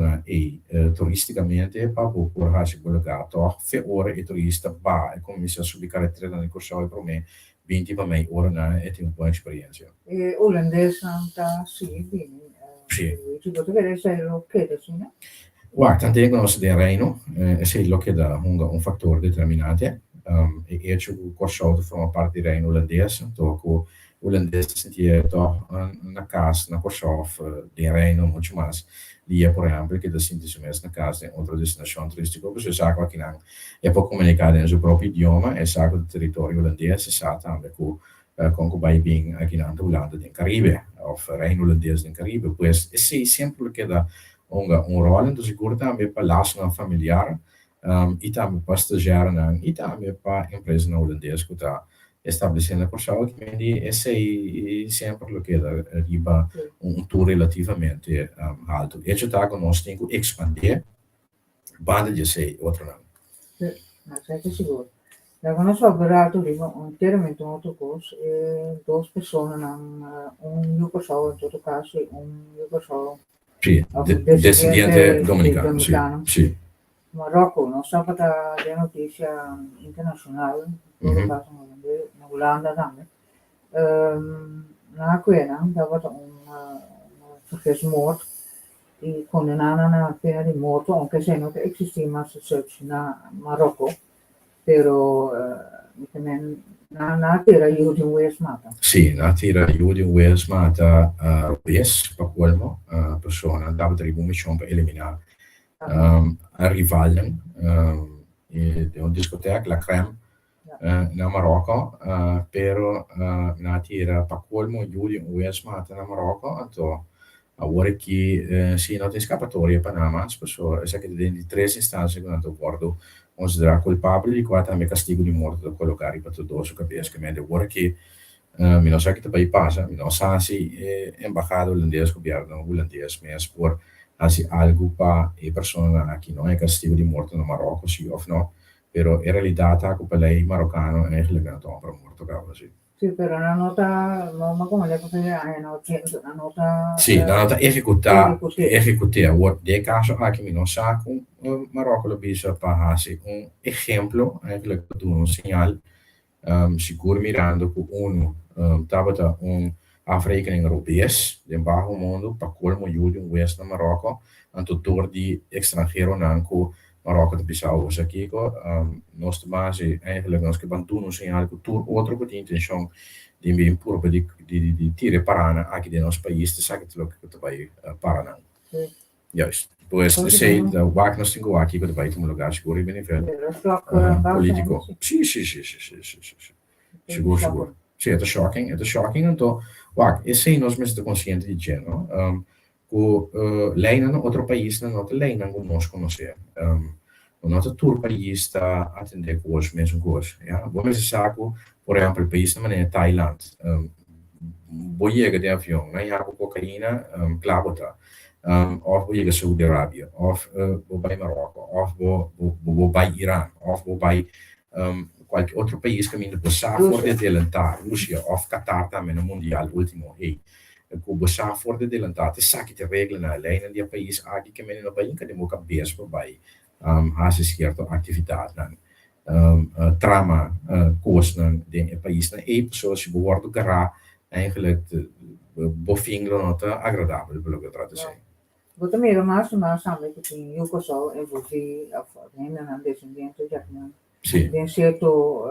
Speaker 2: turisticamente para por hace colocar toch 4 ore e turista ba e comincia a subir carattere nel corso per me 20 para me ora è un po' esperienza.
Speaker 1: E olandese sta sì, bene.
Speaker 2: Sì.
Speaker 1: Ci potrebbe essere lo che adesso, no?
Speaker 2: Guarda, tanto conosco del Reino, se lo che dà un fattore determinante, e c'è un corso che fa parte del Reino olandese, tocco olandese sentir toch na casa, na corso del Reino, molto mais. Lì per esempio, che da sintesi na casa in altra destinazione turistica, perché sa che non è può comunicare nel suo proprio idioma e sa che il territorio olandese sa anche con cui bing aqui na Holanda del Caribe, of Reino olandese del Caribe, pues e sei sempre che da un ruolo in sicurezza anche per l'associazione familiare, e anche per stagiare, e anche per imprese olandese che sta estabelecendo por ciò, quindi esse è sempre lo che arriva un tour relativamente alto. E c'è da conoscere che espandere, banda di sei, altro non.
Speaker 1: Ma sei sicuro? Da quando ho operato interamente molto corso e 2 persone, un Jugoslavio in tutto caso, un Jugoslavio.
Speaker 2: Sì, descendiente dominicano, sì.
Speaker 1: Marocco, non so per le notizie internazionali, in tutto caso in Olanda també. Na quena, daar wordt een verkeersmoord die condenada na pena di morte, anche se non esiste más search na Marocco, pero na tira Judi Westmata.
Speaker 2: Sì, na tira Judi Westmata Rubes, per quello, persona, dava da mission per eliminare rivalen di un discoteca, la Crème, na Marocco, pero na tira per quello Judi Westmata na Marocco, anto a ora che si nota in scappatoria a Panama, spesso è che di 3 istanze con tanto guardo considerato colpabile di qua também castigo di morte da quello che ha ripetuto dosso capisco che ora che mi non sa che poi passa mi non sa si embajado olandese governo olandese mas por assim algo para e persona que não é castigo de morte no Marocco sì o no però in realtà per lei maroccano è legato per morto cavolo sì.
Speaker 1: Sì, però la nota, ma come le cose è una nota...
Speaker 2: Sì, la nota ejecutada, de caso aquí mi no saco Marocco lo bisa para hacer un ejemplo, eigenlijk doen un señal, seguro mirando que uno tabata un afrekening Europees, de bajo mundo, para colmo ajuda un west na Marocco, en tutor di extranjero nanco Marocco te Bissau was aqui nós base eigenlijk nós que bantu no sinal que tour outro que tem intenção de me impor de tire parana aqui de nosso país de sabe tudo que tu vai parana juist pois sei da wak nós tenho aqui que tu vai um lugar seguro bem nível político sim seguro sim é shocking então wak esse nós mesmo consciente de gênero lei in altro paese non è lei non conosce un altro tour paese sta attendere course mesmo course ja come si sa per esempio il paese non è Thailand boiega di avion non ha cocaina klabota of boiega Saudi Arabia of bij Marocco of bij Iran of bij qualche altro paese che mi sa fuori dell'entità Russia of Qatar também no mondial ultimo com bossa fora delantate sa che te regle na lei in dia país aqui que menino bem que demo cabeça por bai hase certa atividade trama koers de país na zoals je behoort ook eigenlijk bofinglo nota agradabel quello che tratta sei
Speaker 1: Bota mira mas sabe que tem eu que só envolvi a forma na descendente já não
Speaker 2: Sì,
Speaker 1: tem certo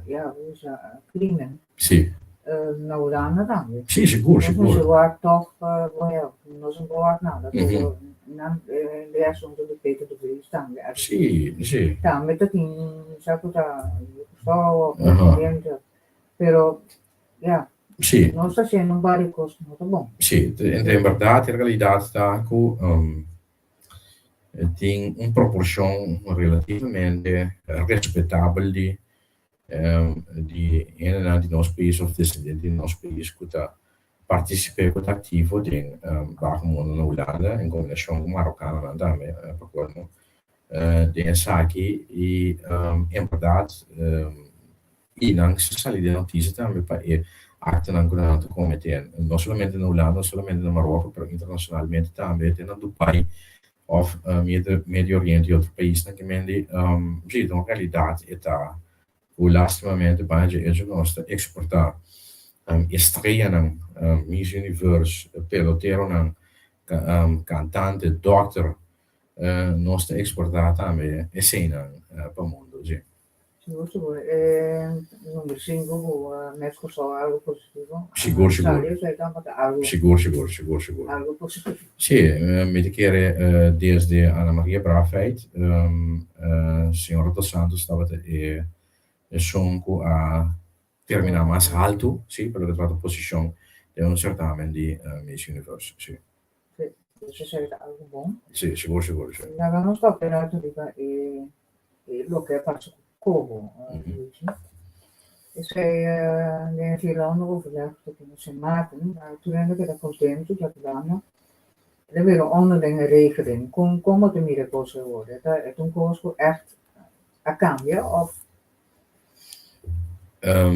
Speaker 1: ja usa crime
Speaker 2: sì,
Speaker 1: na Holanda também.
Speaker 2: sì, sicuro,
Speaker 1: Nós não
Speaker 2: sicuro.
Speaker 1: chegou a toch nós não vou nada
Speaker 2: Mhm.
Speaker 1: todo na reação do peito do país também.
Speaker 2: Sì, sì.
Speaker 1: Também tem sabe da só
Speaker 2: Ah,
Speaker 1: presidente pero ja
Speaker 2: sì,
Speaker 1: nós está sendo várias coisas muito bom.
Speaker 2: sì, in verdade, in realidade sta cu tem uma proporção relativamente respeitável de ena de nosso país of descendente de nosso país que está participa ativo em Bagmono na Holanda em combinação com Marocano também porque tem aqui e em verdade innan sali de notícia também para acta não que cometer não somente na Holanda não somente na Marrocos mas internacionalmente também tem na Dubai of Medio Oriente e outros países que mendi zie dan realidade está o lastimamente banje é de nós exportar estreia não Miss Universe pelotero não cantante doctor nós exportar também é cena para o mundo sim.
Speaker 1: Sicuro, numero 5 mesmo só algo positivo.
Speaker 2: Sicuro,
Speaker 1: Sai,
Speaker 2: sicuro.
Speaker 1: sai tanto algo,
Speaker 2: Sicuro, sicuro, sicuro, sicuro.
Speaker 1: algo positivo.
Speaker 2: Sì, mi dichiara desde Ana Maria Brafeit, signora Dos Santos stava e sonco a terminar mais alto, sì, per la tratta posizione di un certamen di Miss Universe, sì.
Speaker 1: Isso seria algo bom.
Speaker 2: Sì, sicuro, sicuro, sì.
Speaker 1: La nostra operativa è lo che faccio como,
Speaker 2: Mhm.
Speaker 1: Luigi. E sei in Finlandia overlegd dat in zijn maten, toen heb ik dat content, dat gedaan. Er weer een onderlinge regeling. Kom het er meer worden. Toen koos ik echt a cambio of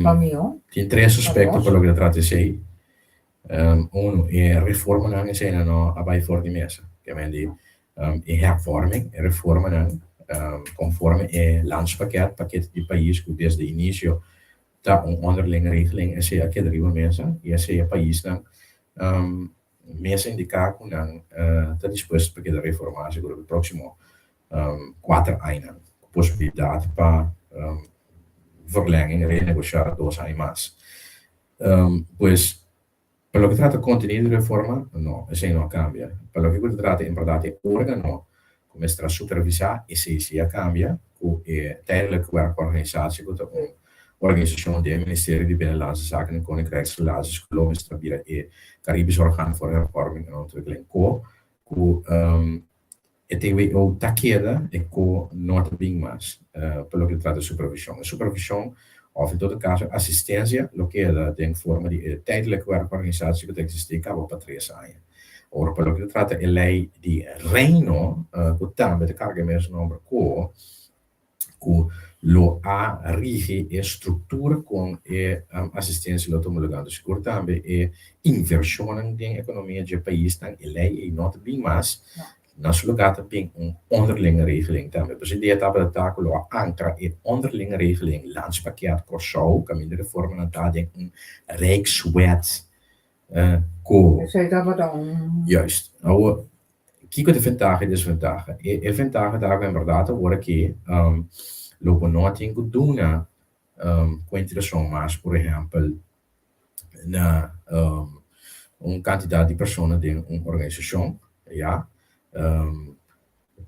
Speaker 1: camion.
Speaker 2: Ti tre aspetto quello che tratta sei. Uno è riforma anche se non abai fuori di messa, che quindi è hervorming, è riforma conforme è landspakket di paese che desde inizio da un onderlinge regeling e se che deriva messa e se paese messa indica con sta disposto perché da riformarsi per il prossimo 4 anni possibilità per verlenging, renegociar 2 años más. Pues, per lo che tratta contenuto di riforma, no, e se non cambia. Per lo che tratta in verdade organo, come sarà supervisare e se sia cambia, o tijdelijk werkorganisatie, een organisatie die ministerie di Binnenlandse Zaken en Koninkrijksrelaties geloof is stabiele Caribisch orgaan voor hervorming en ontwikkeling e tem o taqueda e co nota bem mais pelo que trata de supervisão. A supervisão, of in todo caso, assistência, lo que é tem forma de tijdelijke werkorganisatie que existe cabo para 3 anos. Ora, pelo que trata a lei de reino, que também de carga mesmo nome que lo a rige e struttura com assistência lo tomologando seguro também e inversão na economia de país tan e lei e nota bem mais nós lugar também onderlinge regeling também. Dus die etapa de taculo ancra e onderlinge regeling landspakket corso, caminho de reforma na tading rijkswet co.
Speaker 1: Sei dat wat dan?
Speaker 2: Juist. Nou, kijk de vandaag en desvandaag. E vandaag daar in verdade worden que logo não tem que duna com interação mais, por exemplo, na quantidade de pessoas de uma organização, ja,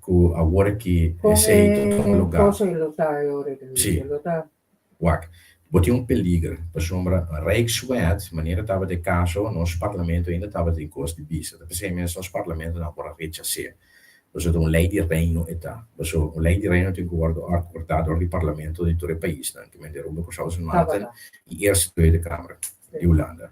Speaker 2: que agora que sei todo lugar.
Speaker 1: Cosa lotar ora che
Speaker 2: Sì.
Speaker 1: lotar.
Speaker 2: Guarda, botti un peligro, per sombra, Rijkswet, maniera tava de caso, nos parlamento ainda tava de costi bis. Per esempio, nos parlamento não por recha se. Dus het een lei di reino età. Dus een lei di reino tem guardo accordato door die parlamento di tutto il paese, anche met de robe che zouden maken, die eerste Tweede Kamer di Hollanda.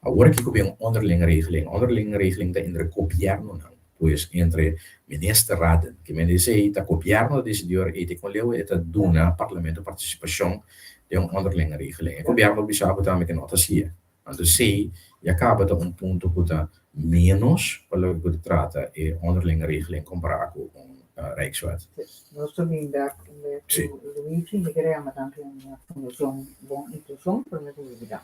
Speaker 2: Agora que houve onderlinge regeling da entre governo não. Pues entre ministerraden, que me dice que governo decidiu e com leu eta duna parlamento participação de onderlinge regeling. O governo bisaba também que nota sia. Então se e acaba de ponto que está menos pelo que trata e onderlinge regeling comparado com Rijkswet.
Speaker 1: Nós também daar Luigi, die creamos anche una funzione buona intuizione per la comunità.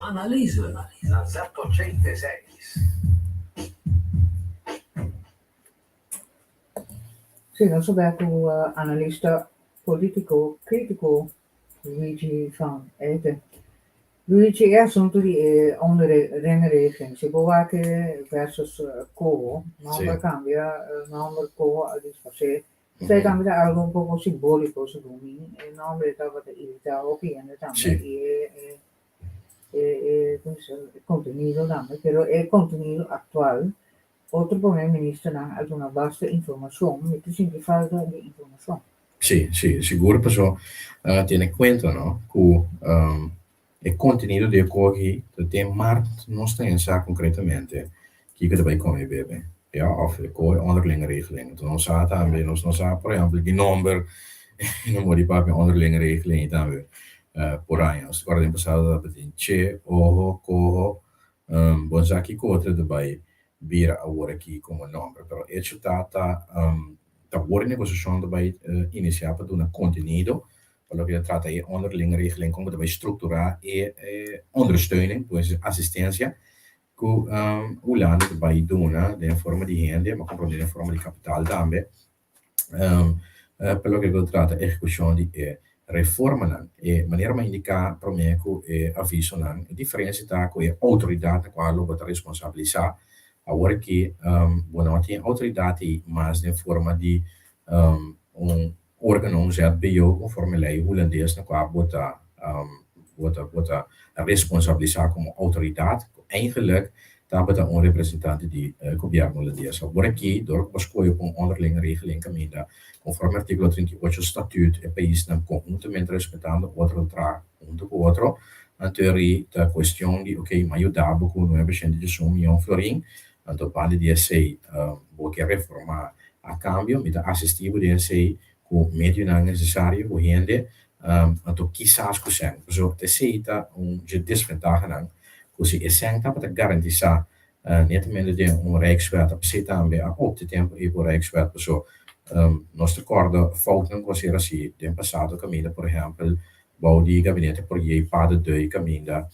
Speaker 3: Analise na 186.
Speaker 1: Sì, non so bene analista politico critico Luigi van Eten. Luigi è assunto di onderregeling. Si può anche versus Kovo, non cambia, non Kovo a disfacere. Se cambia algo un poco simbolico secondo me, e non mi ricordo che il opinione también il contenuto también, pero el contenido actual. Otro primer ministro dan alguna vasta información, me tu sempre falta de información.
Speaker 2: Sì, sicuro, perché tiene conto, no? Che il contenuto di cui te markt non sta in sa concretamente chi che deve come bebe. Ja, of de onderlinge regelingen. Dan staat aan weer, dan staat per esempio die number in een modi papi onderlinge regelingen dan weer. Por año, als guarda in passato dat in che, oho, coho, bonsaki cotre erbij, bira a ora chi come number. Però è citata da worden negociação erbij iniciar para doen contenudo. Quello che tratta di onderlinge regeling, come deve strutturare e ondersteuning, dus assistenza. Hoe landen erbij doen, in forma di rende, ma comprendere in forma di capitale tambe, per lo che tratta di esecuzione di reforma e maniera ma indica promeco e avviso nan differenza con le autorità che quale va responsabilità a ora che buonanotte autorità ma in forma di un organo ZBO conforme lei holandese qua bota responsabilità come autorità eigenlijk daar beta een representant die governo holandese. Ora aqui, door bescoio com onderlinge regeling caminda, conforme articolo 38 statuto e país não conjuntamente respeitando outro tra junto com outro, na teoria da questão de ok, mas eu dava com 9% de $1 milhão florim, então pode de sei vou que reformar a cambio, me dá assistivo de sei com meio não necessário com rende, então quizás com sen, so te sei tá de desvantagem não. Così è sempre per garantire nettamente un rijkswet op zit aan bij op de tempo e por rijkswet so nostro accordo fouten così assim in passato cammina per esempio bouw di gabinete per je pade de cammina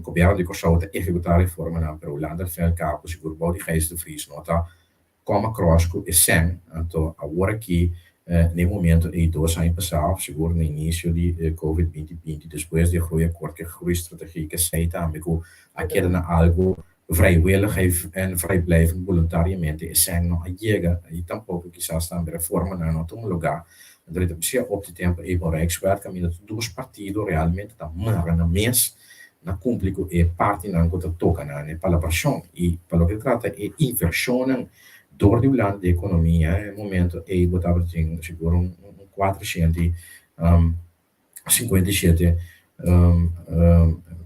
Speaker 2: governo di consulta executare riforme na per Holanda fel capo sicuro bouw di geest de Vries nota come crossco e sen anto a ora que nel momento e dois anos passados, seguro no início de COVID-2020, depois de groeistrategie que sei também que aqui na algo vrijwillig en vrijblijvend voluntariamente zijn nog llega e tampouco quizás também reforma na nosso lugar dat het zeer op de tempo even rijkswet caminho dos partidos realmente da mara na mês na cumplico e parte na que toca na palabração e pelo que trata e inversione door die land de economia in momento e botava sicuro un 457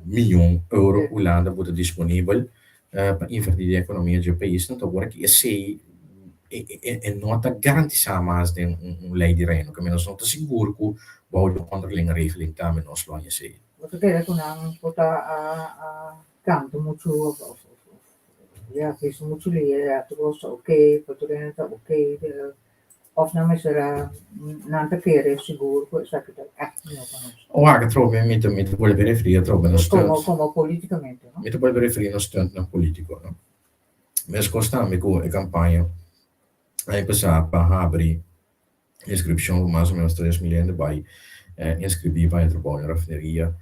Speaker 2: miljoen euro Holanda wordt disponibel per invertire de economia del paese então agora que sei e nota garantisce mais de lei di reino che meno sono sicuro che voglio onderlinge regeling também nos lo sei
Speaker 1: Wat ik eigenlijk aan pota a canto muito ja, het is moet leren, het was oké, het oké, of nou is er na een keer sicuro, questo è che echt niet
Speaker 2: o anche trovo mi vuole riferire trovo uno stunt
Speaker 1: come politicamente, no?
Speaker 2: Mi vuole riferire uno stunt no politico, no? Mes costame con e campagna hai pensato a aprire iscrizione más o menos 3 miljoen erbij inscriviva in Trabone raffineria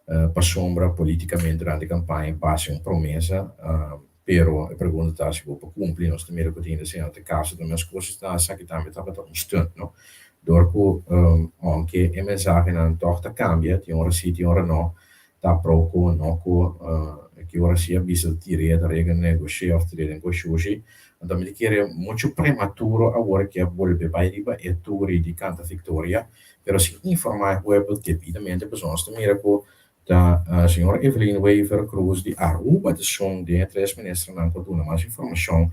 Speaker 2: per sombra politicamente durante la campagna passe una promessa però è pergunta se può cumplire nostro mero quotidiano se nel caso delle scorse sta che também estava un stunt no dopo anche i messaggi non torta cambia di ora sì di ora no da proco no che ora sia bisogna tirare da regole negoziare of tirare negoziare dan mi chiede molto prematuro a ora che vuole vai riba e turi di canta Victoria però si informare web rapidamente bisogna stimare da signora Evelyn Wever Cruz di Aruba de som de tres minister não pode dar mais informação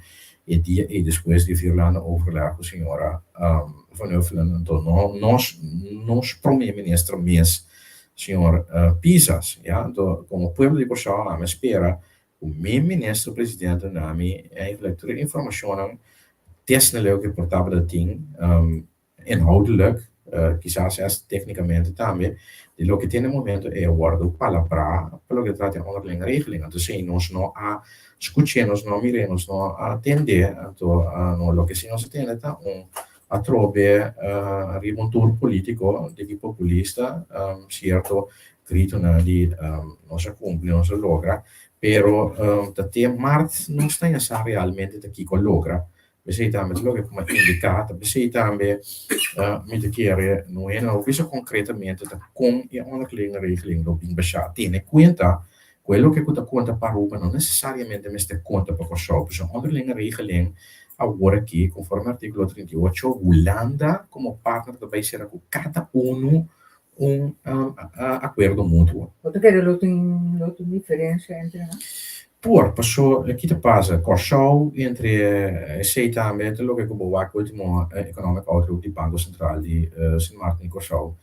Speaker 2: e dia e depois de Irlanda overleg com a senhora van Uffelen então nós primeiro ministro mesmo senhor Pisas ja então como povo de Portugal a me espera o meu ministro presidente nami eigenlijk de informação desnelijk que portava dat ding inhoudelijk quizás es técnicamente también, de lo que tiene momento es guardar palabra, por lo que trata de onderlinge regeling. Entonces, nos no a escucharnos, no miremos, no a atender, no lo que si non si tiene a trove un tour politico di chi populista, certo, grito di non si compie, non si logra, però da te Mart non sta in sa realmente da chi logra. Besita met lo che come indicato, besita ambe met chiare non è no viso concretamente da con e onderlinge regeling lo in besha tiene cuenta quello che conta parola non necessariamente meste conta per shop, so onderlinge regeling agora aqui, conforme artigo 38, Holanda como partner da ser com cada acordo mútuo.
Speaker 1: Wat er lot diferença entre nós?
Speaker 2: Por passo aqui te passa corso entre sei também lo que como o último economic outlook di Banco Central di Sint Maarten Corso.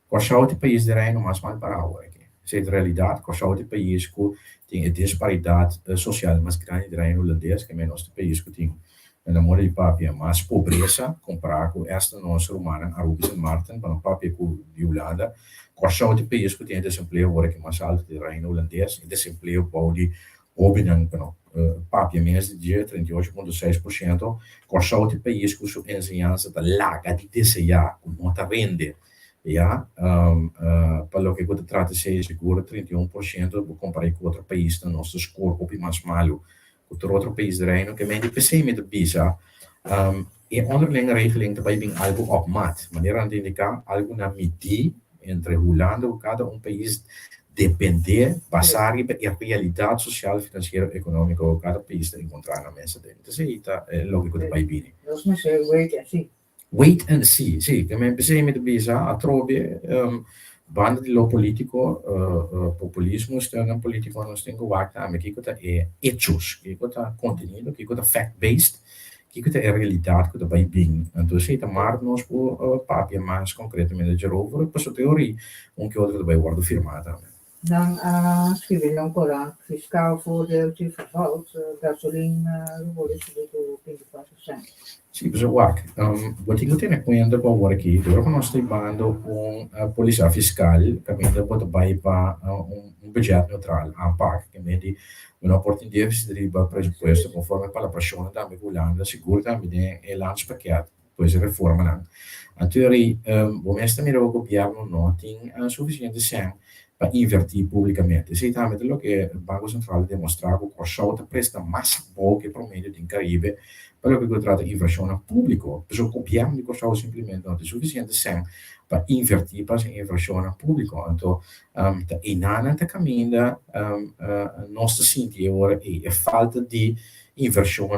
Speaker 2: Corso é país de reino mais mal para agora aqui. Se de realidade Corso é país que tem disparidade social mais grande de reino holandês que menos país que tem na moda de papia mais pobreza comparar com esta nossa romana a Rubens Sint Maarten para papia de Holanda. Corso é país que tem desemprego agora que mais alto de reino holandês e desemprego pode Obinan, papia menos de 38,6%, Corso é país com sua ensinança da larga de desejar, com nota rende, ja, pelo que eu trata de ser seguro 31%, vou comparar com outro país, no nosso score copy mais malo, com outro país de reino, que men PC met de visa, e onderlinge regeling daarbij bem algo op maat, maneira de indicar algo na midi entre Holanda e cada país depender, passar e a realidade social, financeira, econômica que cada país está encontrar na mesa dele. Então, é lógico de vai vir.
Speaker 1: Nós não sei, wait and see.
Speaker 2: Wait and see, sim. Que me pensei met de visa, a trove, banda de lo politico, populismo, steun politico, nós temos que wachten, mas que é hechos, que é contenido, que é fact-based, que é a realidade que vai vir. Então, se a mar nós por papia mais concretamente over, para a teoria, que outro vai guardar firmada.
Speaker 1: Dan schrijf je dan Koran, fiscaal voordeeltje, vervalt, gasoline, worden ze dit op 24%.
Speaker 2: Sim, pessoal, vou ter que ter em conta para agora aqui, agora nós estamos bando polícia fiscal, que ainda pode vai para budget neutral, ANPAC, que mede uma oportunidade de riba presupuesto conforme para a pressão da Holanda, seguro também é landspaket, pois reforma não. A teoria, o mesmo também o governo não tem suficiente sangue para invertir publicamente. Se também o que o Banco Central demonstrar que o Corso presta mais pouco que o promedio do Caribe, para o que trata de inversão pública. Mas o governo de Corso simplesmente não tem suficiente sangue para invertir para a inversão pública. Então, a inana está caminhando, nós sentimos agora a falta de inversão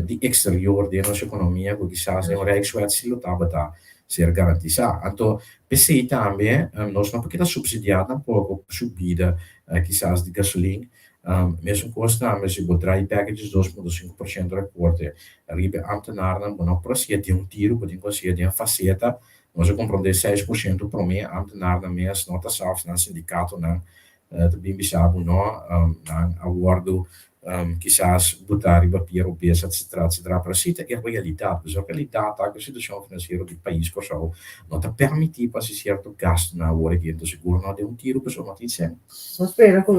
Speaker 2: de exterior da nossa economia, que quizás é uma reação se lutava ser garantizada. Então, pensei também, nós não podemos subsidiar tampouco a subida, quizás, de gasolina, mesmo custa, mas se botar aí packages 2,5% de recorte, arriba ambtenaren, não precisa de tiro, pode conseguir de uma faceta, nós compramos 6% por mês, ambtenaren mês, nota salvos, no sindicato, também bisabo, não, aguardo, quizás botar em papel o peso, etc. Para si é realidade, mas a realidade é que a situação financeira do país não está permitindo para si certo gasto na hora que então seguro não deu tiro para sua notícia.
Speaker 1: Wat spelen que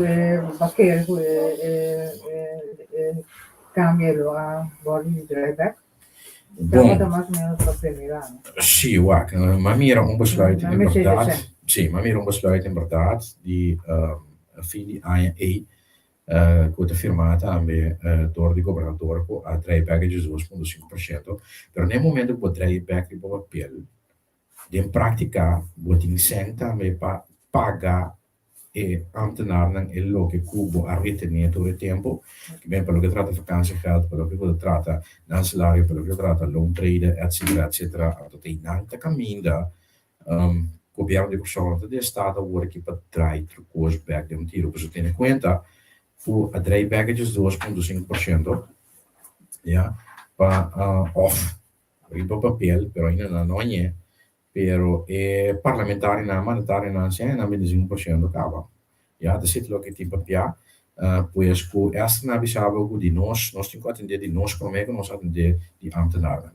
Speaker 1: baqueiro cambia a body dryback?
Speaker 2: Bom,
Speaker 1: mais ou menos para primeira.
Speaker 2: Sim, mas mira besluit in verdade. Sim, mas mira besluit in verdade de fim de ANE que foi firmata também door de governador a dryback de 2,5%. Pero no momento que o dryback de papel, de prática, o tem também para pagar ambtenaren e loke cubo a retenere todo il tempo, che ben per lo che tratta vakantiegeld, per lo che tratta il salario, per lo che tratta loontreden, eccetera. Dat in nanta caminda, governo di Corso de Stato ora che per dry trucos back de tiro, per tenere conta fu a dry packages 2,5%, ja, pa off riba papel, però in una nogne pero parlamentari na mandatari na sen na 25% cava. Ja, da zit ook in papia, pues ku eerst na bisabo ku di nos tem que atender di nos como é que nós atender di ambtenaren.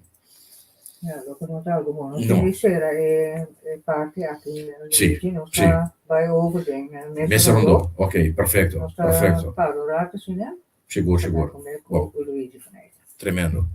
Speaker 1: lo che notavo buono.
Speaker 2: No.
Speaker 1: Quindi sera e parti anche
Speaker 2: Sì,
Speaker 1: non
Speaker 2: sì.
Speaker 1: sta by overding.
Speaker 2: Messa rondò. Ok, perfetto,
Speaker 1: Non sta
Speaker 2: perfetto.
Speaker 1: Paolo Rato, sì, ne?
Speaker 2: Sicuro, sicuro.
Speaker 1: Come
Speaker 2: Wow,
Speaker 1: con Luigi Fanese.
Speaker 2: tremendo.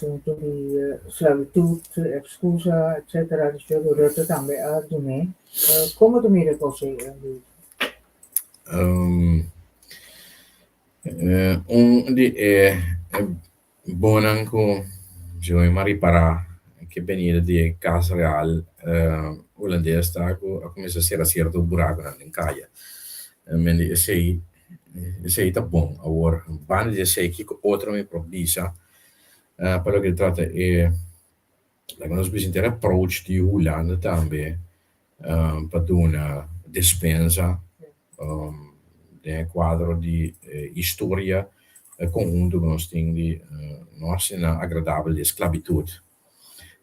Speaker 1: Appunto di schiavitù, scusa, eccetera, dicevo, detto tambe a di me. Come tu mi riposi?
Speaker 2: Un di buonan ko joy mari para che venire di casa real olandês tá a começar a ser acerto buraco na caia. Men die sei tá bom agora ban de sei que outro me provisa pelo che tratta è la conosco intera approach di Holanda também per una dispensa del quadro di storia conjunto con di nostra agradabile esclavitud.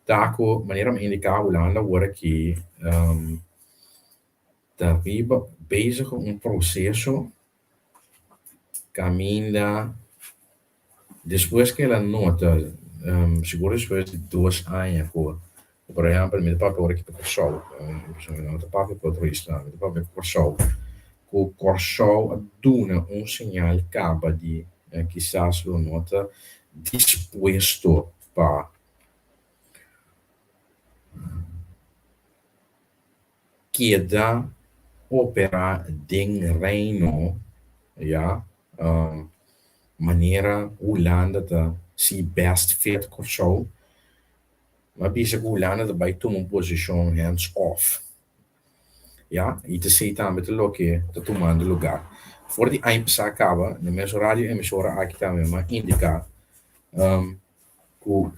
Speaker 2: Tako maniera me indica Holanda ora che arriba bezig un processo caminda después que la nota seguro después de 2 años por ejemplo mi papá ora che per Corsou mi papà per Islam mi papà per Corsou o Corsou dona un segnale capa di quizás lo nota dispuesto para queda opera ding reino ja maniera Holanda da si best fit Corsou maar bisa Holanda daarbij toen een position hands off ja, e te sei também te loke te tomando lugar. Voor die eindpesa acaba, na mesma rádio emissora aqui também mas indica que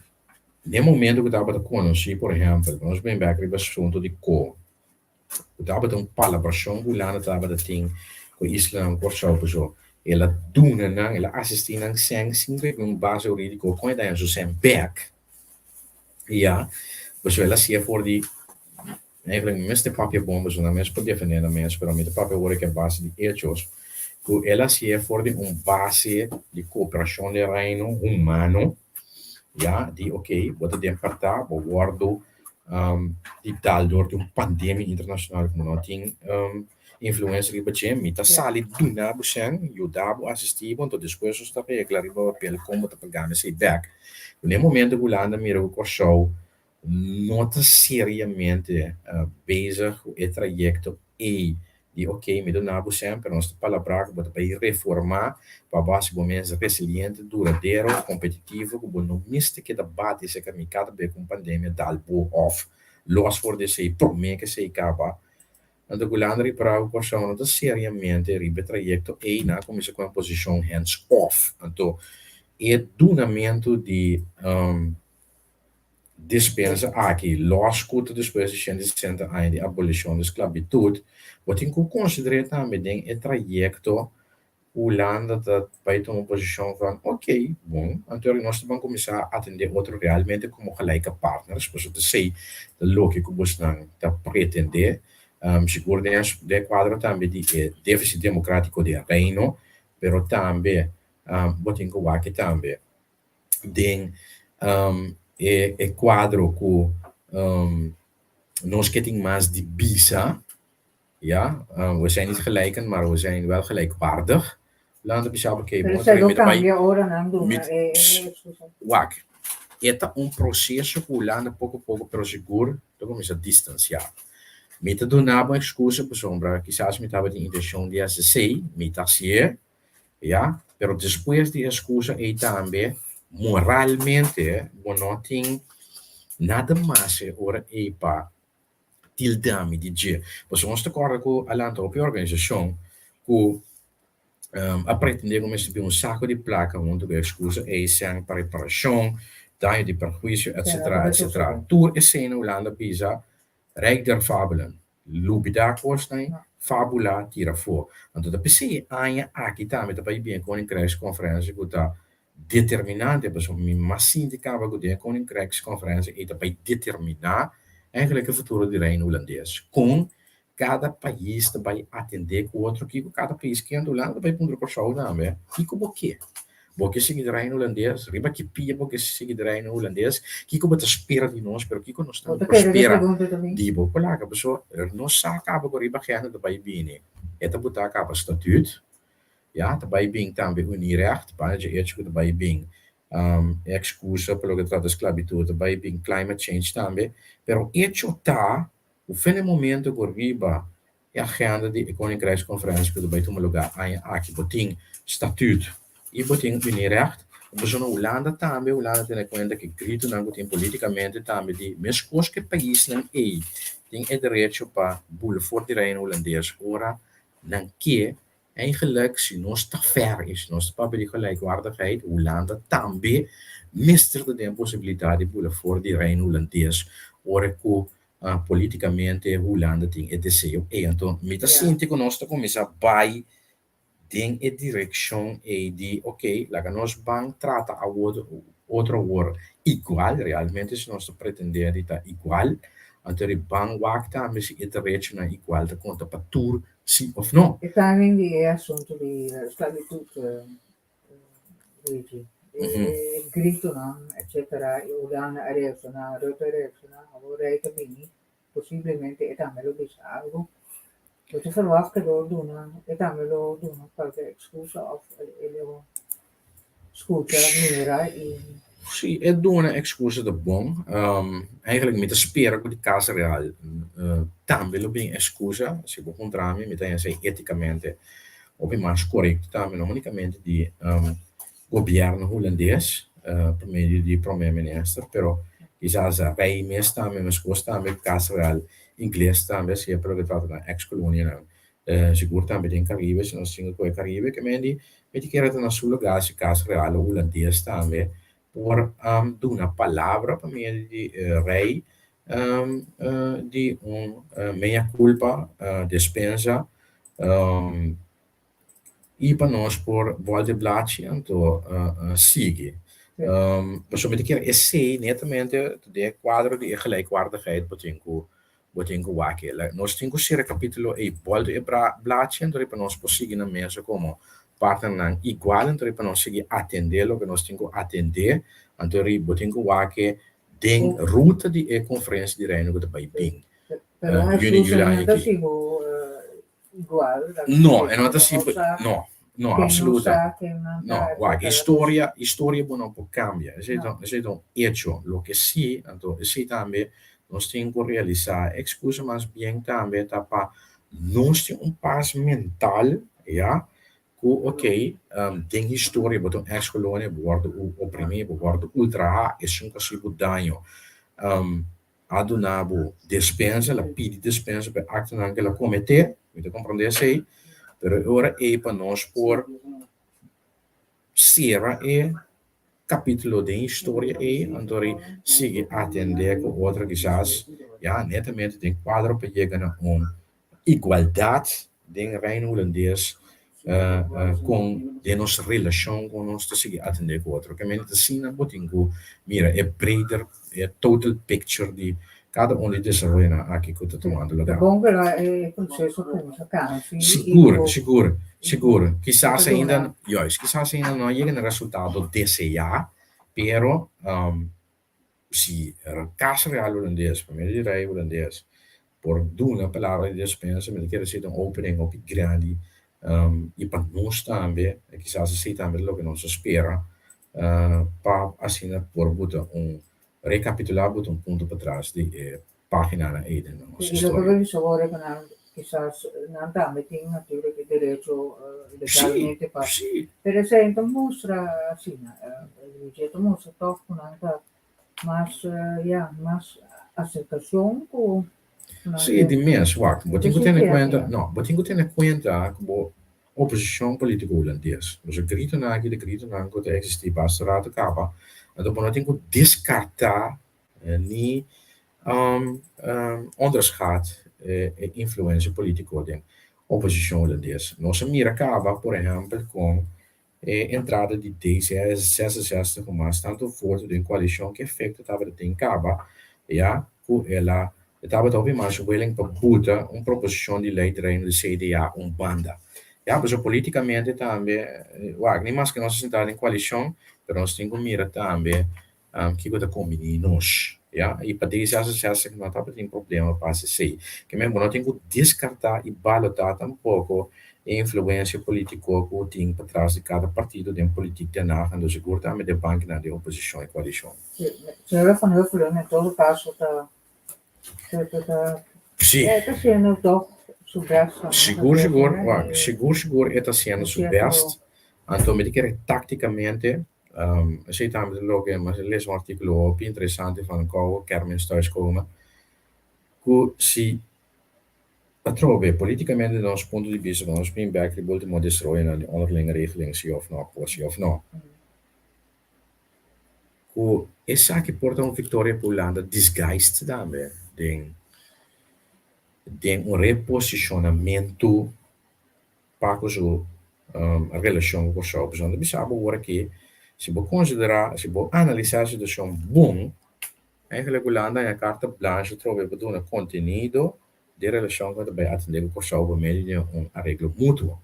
Speaker 2: no momento que estava conheci, por exemplo, nós bem back riba assunto de co. Estava um palabração gulana estava da ting com Islam por so ela duna nang ela assistir nang sang singre com base jurídico com ela so sem back. Ja, dus ela sia voor die eigenlijk meeste papierbomben zo'n mensen per defendendo mensen però met papier hoor ik een base di hechos que ela sia voor die un base di cooperazione del reino umano ja di ok wat de parta bo guardo di tal door een pandemie internationale como não tem influencer que bache mita sali duna busang yudabo assistivo então depois está para clarivo pelo como tá pagando esse back no momento que Holanda mira o show nota seriamente bezig com o trajecto e di ok, me donavo sempre nostra palabra para reformar para basicamente resiliente, duradouro, competitivo, que não miste que debate se que me cada vez com pandemia dal bo off los voor de sei prome que sei capa and the gulandri para o persona nota seriamente ribe trajecto e na come se com position hands off então e donamento de dispensa aqui, lógico, depois de 160 anos de abolição da esclavitud, wat tem que considerar também é trajecto Holanda vai tomar uma posição van, ok, bom, então nós vamos começar a atender outro realmente como gelijke partners, por isso sei, de lógico que você não pretender, seguro de quadro também de déficit democrático de reino, pero também botem que aqui também tem é quadro que nós que tem mais de bisa, ja, we zijn niet gelijkend, maar we zijn wel gelijkwaardig. Laten we zeggen, oké,
Speaker 1: Pero
Speaker 2: moet
Speaker 1: se
Speaker 2: er
Speaker 1: lo
Speaker 2: met bij
Speaker 1: cambia ora nando
Speaker 2: mit- wak. Esta processo que landa pouco a pouco pero seguro, então começa a distanciar. Mita do nabo excusa por sombra, quizás me estava de intenção de assistir, me taxia, ja, pero depois de excusa e também moralmente, não tem nada mais ora e para tildami di G. Pois nós te corre com a lanta op organização que a pretender como se um saco de placa onde que excusa e sem preparação, daí de perjuízo, etc, etc. Tour é cena Holanda pisa, rijk der fabelen. Lubida kostai, fabula tira for. Então, da PC, aqui também, da pai bem com a conferência que está determinante, pessoal, me massin de cava que tem com a conferência e da pai determinar eigenlijk o futuro de reino holandês. Com cada país vai atender com o outro que cada país que anda Holanda vai pôr por show também. E como o quê? Porque se de reino holandês, riba que pia porque se de reino holandês, que como te espera de nós, pero que nós estamos espera de bo colaga, pessoa, nós acaba com riba que anda vai bem. Eta buta acaba estatuto. Ja, daarbij bing também unirecht, para de ethico daarbij bing excusa pelo que trata esclavitud, daarbij bing climate change também, pero hecho tá, o fim momento que riba a agenda de Koninkrijksconferentie que daarbij tomar lugar aqui boting statuut e boting unirecht, mas na Holanda também, Holanda tem conta que grito não tem politicamente também de mesmo que país não tem direito para boulevard de reino holandês, ora não que eigenlijk, si nós te ver is, nós para de gelijkwaardigheid, Holanda também misterde de possibilidade de voor die reino holandês, ora que politicamente Holanda tem etc. Então, me sinto que nós começar vai tem a direção de, ok, lá que nós vamos tratar a outro igual, realmente se nós pretender estar igual, então vamos wakta mas a direção é igual, de conta para tudo sim ou não.
Speaker 1: E também de assunto de esclavitud, Luigi. Grito não, etc. E Holanda reacciona, Rutte reacciona, agora é também possivelmente é também lo diz algo. Você verwacht que do doen, é também lo doen qualche excusa of ele scusa mira e
Speaker 2: Sim, é uma excusa de bom. Eigenlijk met de speren com de casa real. Também lo bem excusa, se vou encontrar me tem assim eticamente ou bem mais correto também, não unicamente de governo holandês, por meio de primeiro-ministro, pero quizás a rei mesmo também, mas gosta também de casa real inglês também, se é projetado na ex-colônia, seguro também tem Caribe, se nós temos com Caribe, que me que era na sua lugar, se casa real holandês também, por uma palavra para mim de rei de meia culpa dispensa e para nós por volta blatje então sigue persoonlijk keer is netamente de quadro de gelijkwaardigheid botingo wake nós temos ser capítulo e volta e blatje então para nós conseguir na mesa como partner igual então para nós seguir atender o que nós temos atender então botingo wake den ruta de conferência de reino que vai bem
Speaker 1: igual.
Speaker 2: No, è nota sempre, no, assolutamente. No, guarda, storia non può cambiare, è un hecho, lo che sì, sì também, nós temos que realizar, excusa mas bem também, tá para nós temos passo mental, ja, que, ok, tem história, botam ex-colônia, bordo oprimido, bordo ultra, e sempre se danho. Adunabo dispensa, la pide dispensa per acto anche la comete, mi comprende sei, però ora è per nós por sera e capítulo de história e andori sigue atender com outra quizás, ja, netamente tem quadro para chegar a igualdade de reino holandês com de nossa relação com nós te sigue atender com outro, que me assim na botingo, mira, é breder, é total picture de cada onde desarrolla aqui que está tomando
Speaker 1: É
Speaker 2: lugar.
Speaker 1: bom que lá é processo como se cansa.
Speaker 2: Seguro. Quizás ainda, quizás ainda não chega no resultado desejar, pero se caso real holandês, para mim direi holandês, por doen a palavra de dispensa, mas quer dizer uma opening op grande, e para nós também, quizás assim também lo que nos espera, para assim por botar recapitular botar ponto para trás de página na Eden na nossa
Speaker 1: E lo que
Speaker 2: história.
Speaker 1: vi sobre que quizás não também tem naturalmente direito legalmente para.
Speaker 2: Sì,
Speaker 1: Per esempio, mostra assim, o jeito mostra toch nada mais, mais aceitação com
Speaker 2: sì, di mens, wacht,
Speaker 1: Wat is die creativa?
Speaker 2: wat tenho que ter em conta que a oposição política holandesa, dus ik grito na que de grito na que existe basta de capa, então não tenho que descartar nem onderschat influência política da oposição holandesa. Nós mira capa, por exemplo, com entrada de D66, mas tanto forte de coalição que efeito estava em capa, ja, com ela estava talvez mais willing para botar uma proposição de lei do CDA, banda. Ja, mas politicamente também, nem mais que nós sentamos em coalição, mas nós temos que mirar também que coisa combina nós. Ja, e para D66 não estava tendo problema para se que mesmo não tem que descartar e balotar tampouco a influência política que tem por trás de cada partido de política de naga, então seguro também de banco na de oposição e coalição.
Speaker 1: Senhora Van Huffelen, em todo caso, está
Speaker 2: Sim.
Speaker 1: Está sendo toch subverso.
Speaker 2: Seguro, está sendo subverso. Então, me dizer tacticamente, sei também logo, mas lees um artigo interessante van Kouwe Kermens thuiskomen, que se trove politicamente do nosso ponto de vista, van ons Spinberg, die ultimo destrooi na de onderlinge regeling, sim of não. Que essa que porta uma vitória para Holanda disguised também, tem reposicionamento para a relação com o seu pessoal. Você sabe agora que se você considerar, se você analisar a situação bom, eigenlijk Holanda é a carta blanche trove para um conteúdo de relação que vai atender com o seu meio de arreglo mútuo.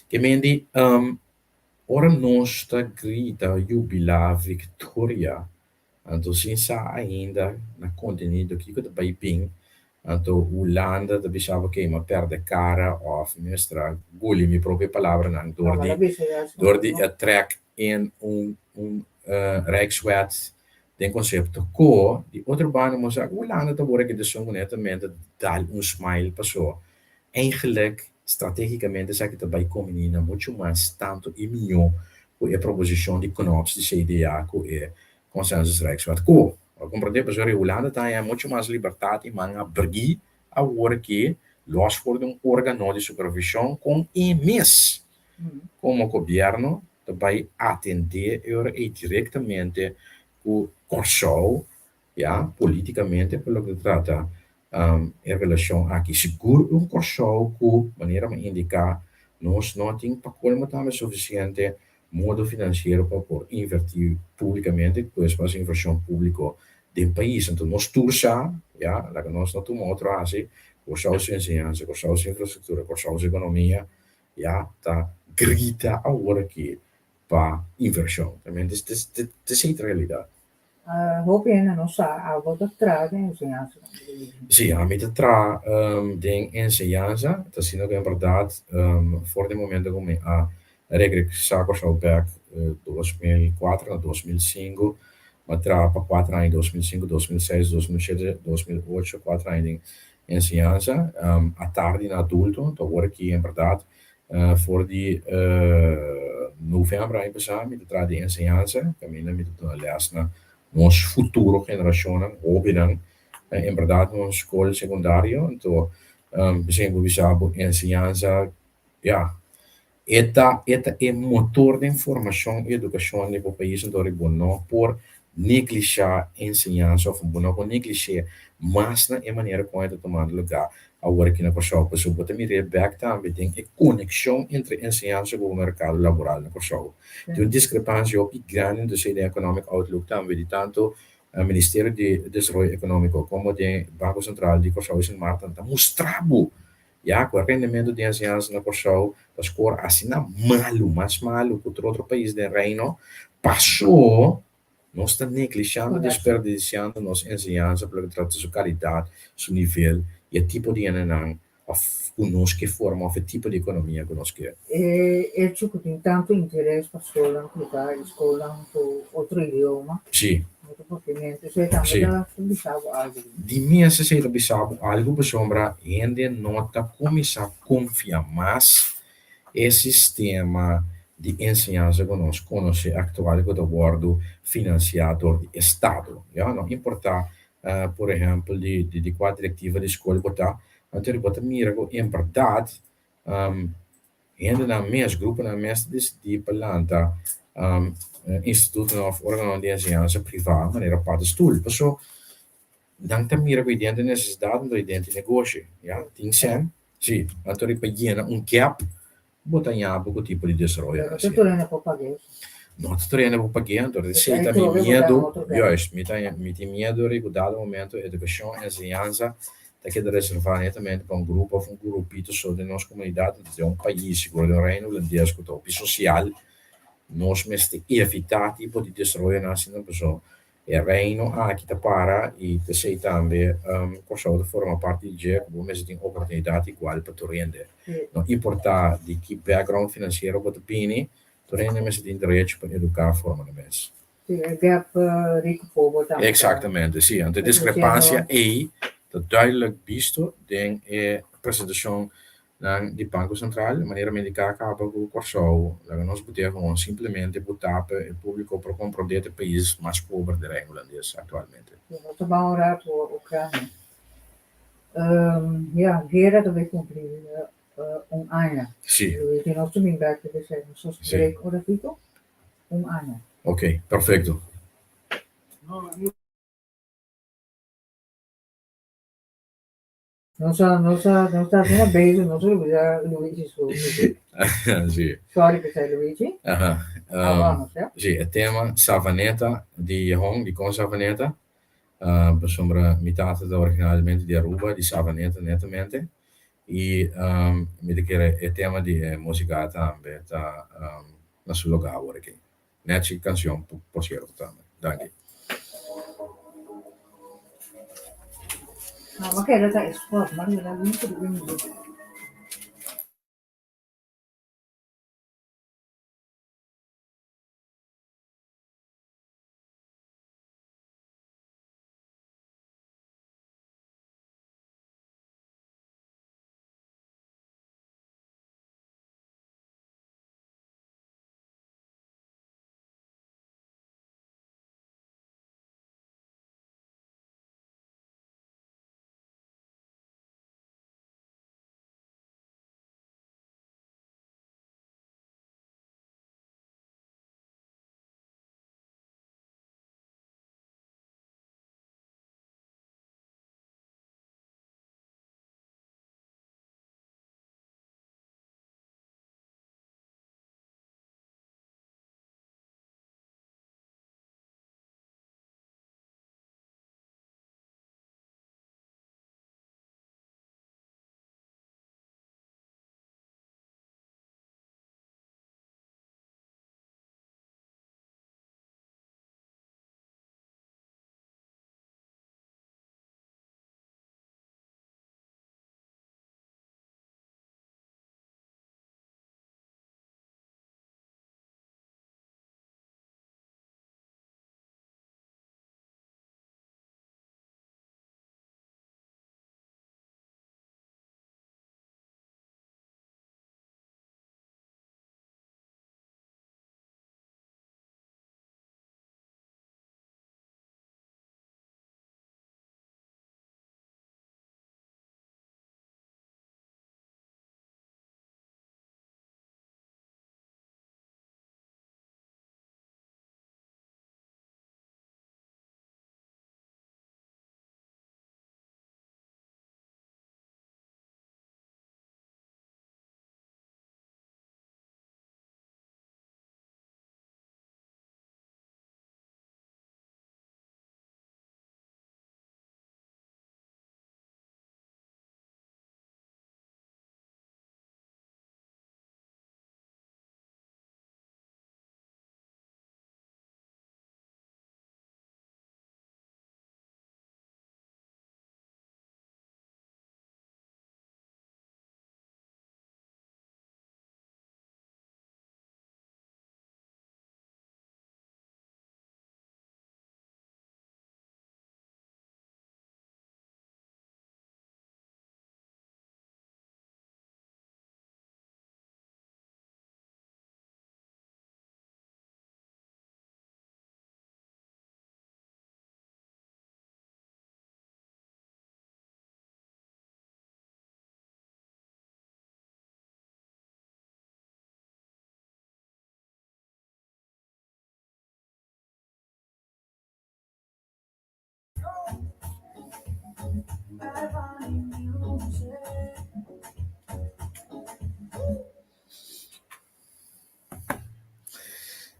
Speaker 2: Que mendi, ora nós está grita jubilar Victoria, então sem ainda na conteúdo que vai bem. Então, Holanda, da pensava que uma perde cara of mestra goli mi propria palavra não door die trek in Rijkswet den concepto co die outra baan moet zeggen Holanda te worden de songonetamente dal smile passou eigenlijk strategicamente zeg ik erbij komen in muito mais tanto e melhor com a proposição de Knops de CDA com a consensus Rijkswet co compreender pessoal Holanda tem muito mais liberdade mas a brigir a hora que los for de órgão de supervisão com mês como governo vai atender e diretamente o Corsol, politicamente pelo que trata em relação aqui seguro Corsol que maneira de indicar nós não temos para como também suficiente modo financeiro para por investir publicamente depois para a inversão pública do país. Então, nós tursa, lá que nós não temos outra assim, Corsol de ensinança, Corsol de infraestrutura, Corsol de economia, tá grita agora aqui para inversão. Também, isso é a realidade.
Speaker 1: Hoop je não sabe algo de trás de ensinança?
Speaker 2: Sim, a mim de trás de ensinança, está sendo que, em verdade, for de momento como a regressar Corsol back 2004 a 2005, mas para 4 anos, 2005, 2006, 2007, 2008, 4 anos em ensinança, à tarde na adulto, então agora aqui, em verdade, for de novembro aí passar, me trata de ensinança, caminho me trata aliás na nossa futura geração, obinan, em verdade, na escola secundária, então, sempre we sabe ensinança, Eta é motor de informação e educação no país onde não por negligenciar ensinança ou não negligenciar mas na maneira como é tomado lugar agora aqui na Corsol pessoa pode mirar back também tem a conexão entre ensinança e o mercado laboral na Corsol tem uma discrepância grande do seu economic outlook também de tanto o Ministério de Desenvolvimento Econômico, como o Banco Central de Corsau e Marta, está mostrando já que o rendimento de ensinança na Corsau, a score assina malo, mais malo que outro país do Reino, passou, nós estamos negligenciando, desperdiciando nossa ensinança pelo que trata de sua qualidade, seu nível, e o tipo de ensinança, conosco que forma, o tipo de economia que nós queremos.
Speaker 1: E ciò che tem tanto interesse para a escola, a escola com outro idioma,
Speaker 2: Sim.
Speaker 1: muito propriamente, você também
Speaker 2: Sim.
Speaker 1: dá sabe algo.
Speaker 2: De minha se bisabo algo por sombra, ainda nota começar a confiar mais esse sistema de ensinança que nós conhecemos atual que do bordo financiado do Estado. Ja? Não importa, por exemplo, de qual diretiva de escola botar, então botar mira que em verdade, ainda na mesma grupo, na mesma de planta, instituto of órgão de ensinança privada, maneira parte estudo. Pessoal, dan mira que dentro necessidade do dentro de negócio, ja? Tem sen, sim, então ele pagina gap, botar em abo que tipo de desenvolvimento.
Speaker 1: Tutto non è proprio
Speaker 2: Não estou treinando para pagar, então se
Speaker 1: Aí
Speaker 2: está
Speaker 1: tu ouve
Speaker 2: medo,
Speaker 1: botar outro
Speaker 2: justo, me tem medo de dado momento educação, ensinança, tem que reservar netamente para grupo ou grupito só de nossa comunidade, de país, seguro do reino holandês, que o social, nós mesmo evitar tipo de desenvolvimento assim, não pessoa. E reino aqui tá para e te sei também, cosa forma parte de que o mesmo tem oportunidade igual para tu render. Não importa de que background financeiro que tu pini, tu rende mesmo tem direito para educar a forma de mês.
Speaker 1: Sì, il gap rico povo também.
Speaker 2: Exatamente, sim. A discrepância é duidelijk visto in a apresentação do Banco Central, de maneira medicada acaba com o Corsau, nós podemos simplesmente botar para o público para compreender o país mais pobre da holandês atualmente.
Speaker 1: Nós abbiamo orato a Ucrânia. Ja, guerra deve cumprir anno.
Speaker 2: Sì,
Speaker 1: Luigi, non mi back deve essere, non so se
Speaker 2: Sì.
Speaker 1: break ora dico, anno.
Speaker 2: ok, perfetto.
Speaker 1: Non sta fino a base, non so Luigi su.
Speaker 2: Sì.
Speaker 1: Sorry che sei Luigi. Vamos, ja?
Speaker 2: Sì, il tema Savaneta di Hong, di con Savaneta, sombra mitata da originalmente di Aruba, di Savaneta nettamente, e mi dichiara il tema di musica tambe, da la sullo gavore, che ne c'è canzone, possiamo tambe. Danke.
Speaker 1: Ma che in realtà è sport, ma non è vinto di quindi.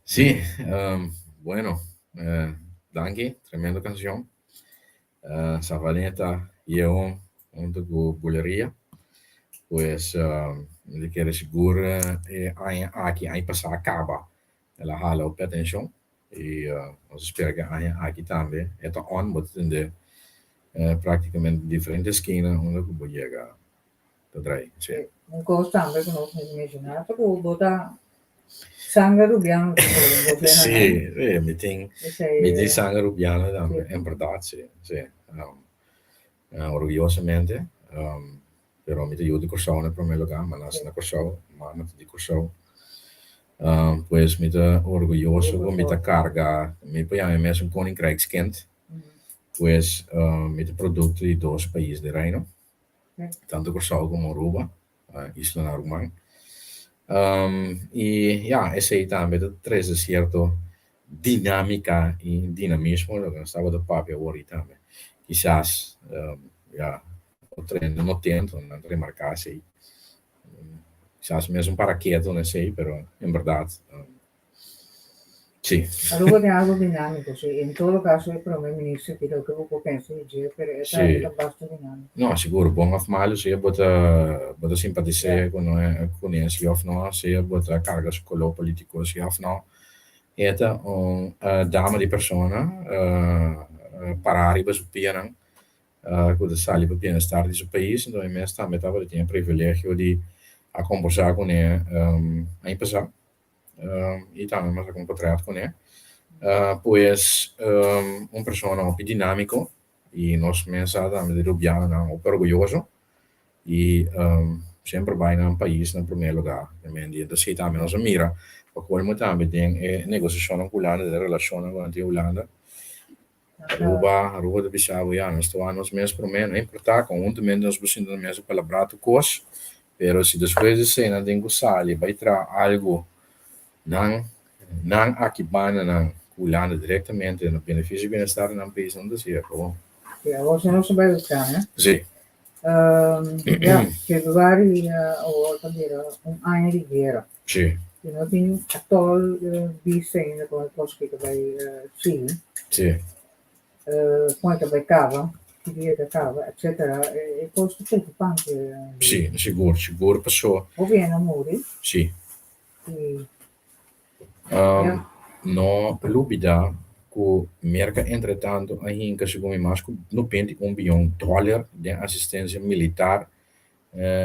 Speaker 2: Sí, bueno, danke, tremenda canción. Savaneta y yo, junto con Bulería, pues de que seguro aqui aí passar acaba ela hala op atenção e nós esperamos que aqui também é on mas tem praticamente diferentes esquinas onde eu vou chegar trai sim
Speaker 1: cosa anche che non ho immaginato, che vota sangue rubiano
Speaker 2: sì mi tem sangue rubiano também é verdade sim orgulhosamente però mi aiuto con ciò nel primo lugar ma non con ciò ma non ti dico ciò pues met orgulloso con met carga me poi a me un koninkrikskind pues met de producten die dos países de reino tanto Curaçao como Aruba Isla Narumang y ya ese también de tres de cierto dinámica y dinamismo lo que estaba de papel ahorita también quizás ya no tanto no remarcarse quizás mesmo para quieto não sei pero en verdad sì
Speaker 1: Aruba tem algo dinâmico sì in todo caso il primo ministro che lo che può pensare di per è abbastanza dinamico
Speaker 2: no sicuro bom of malo se bota simpatizare con esse of no se bota carga su quello politico se of no eta dama di persona parare su piano quando sali per bienestar di suo paese dove me sta metà di il privilegio di a conversar com ele em passar e também mais a compatriot com ele pues persona dinâmico e nós mensagem de Rubiano não orgulhoso e sempre vai num país no primeiro lugar também da sei também nós mira para qual também tem negociação com Holanda de relação com a Holanda Aruba de Bissau ja nós estamos mesmo para mim não importa com também nós buscando mesmo para prato cos pero se depois de cena tem que sair vai trazer algo não aqui bana não Holanda diretamente no benefício bem-estar no país onde se é bom
Speaker 1: você não sabe o que né
Speaker 2: sim
Speaker 1: februari o dire anno di guerra
Speaker 2: sì
Speaker 1: non tinha atol bisogno come posso che vai
Speaker 2: sì
Speaker 1: quanto vai cava via da cava eccetera e costo preoccupante
Speaker 2: sì sicuro passò
Speaker 1: o viene a morire
Speaker 2: sì
Speaker 1: e
Speaker 2: no lubida que merca entretanto ainda segundo mais que no pente $1 bilhão de assistência militar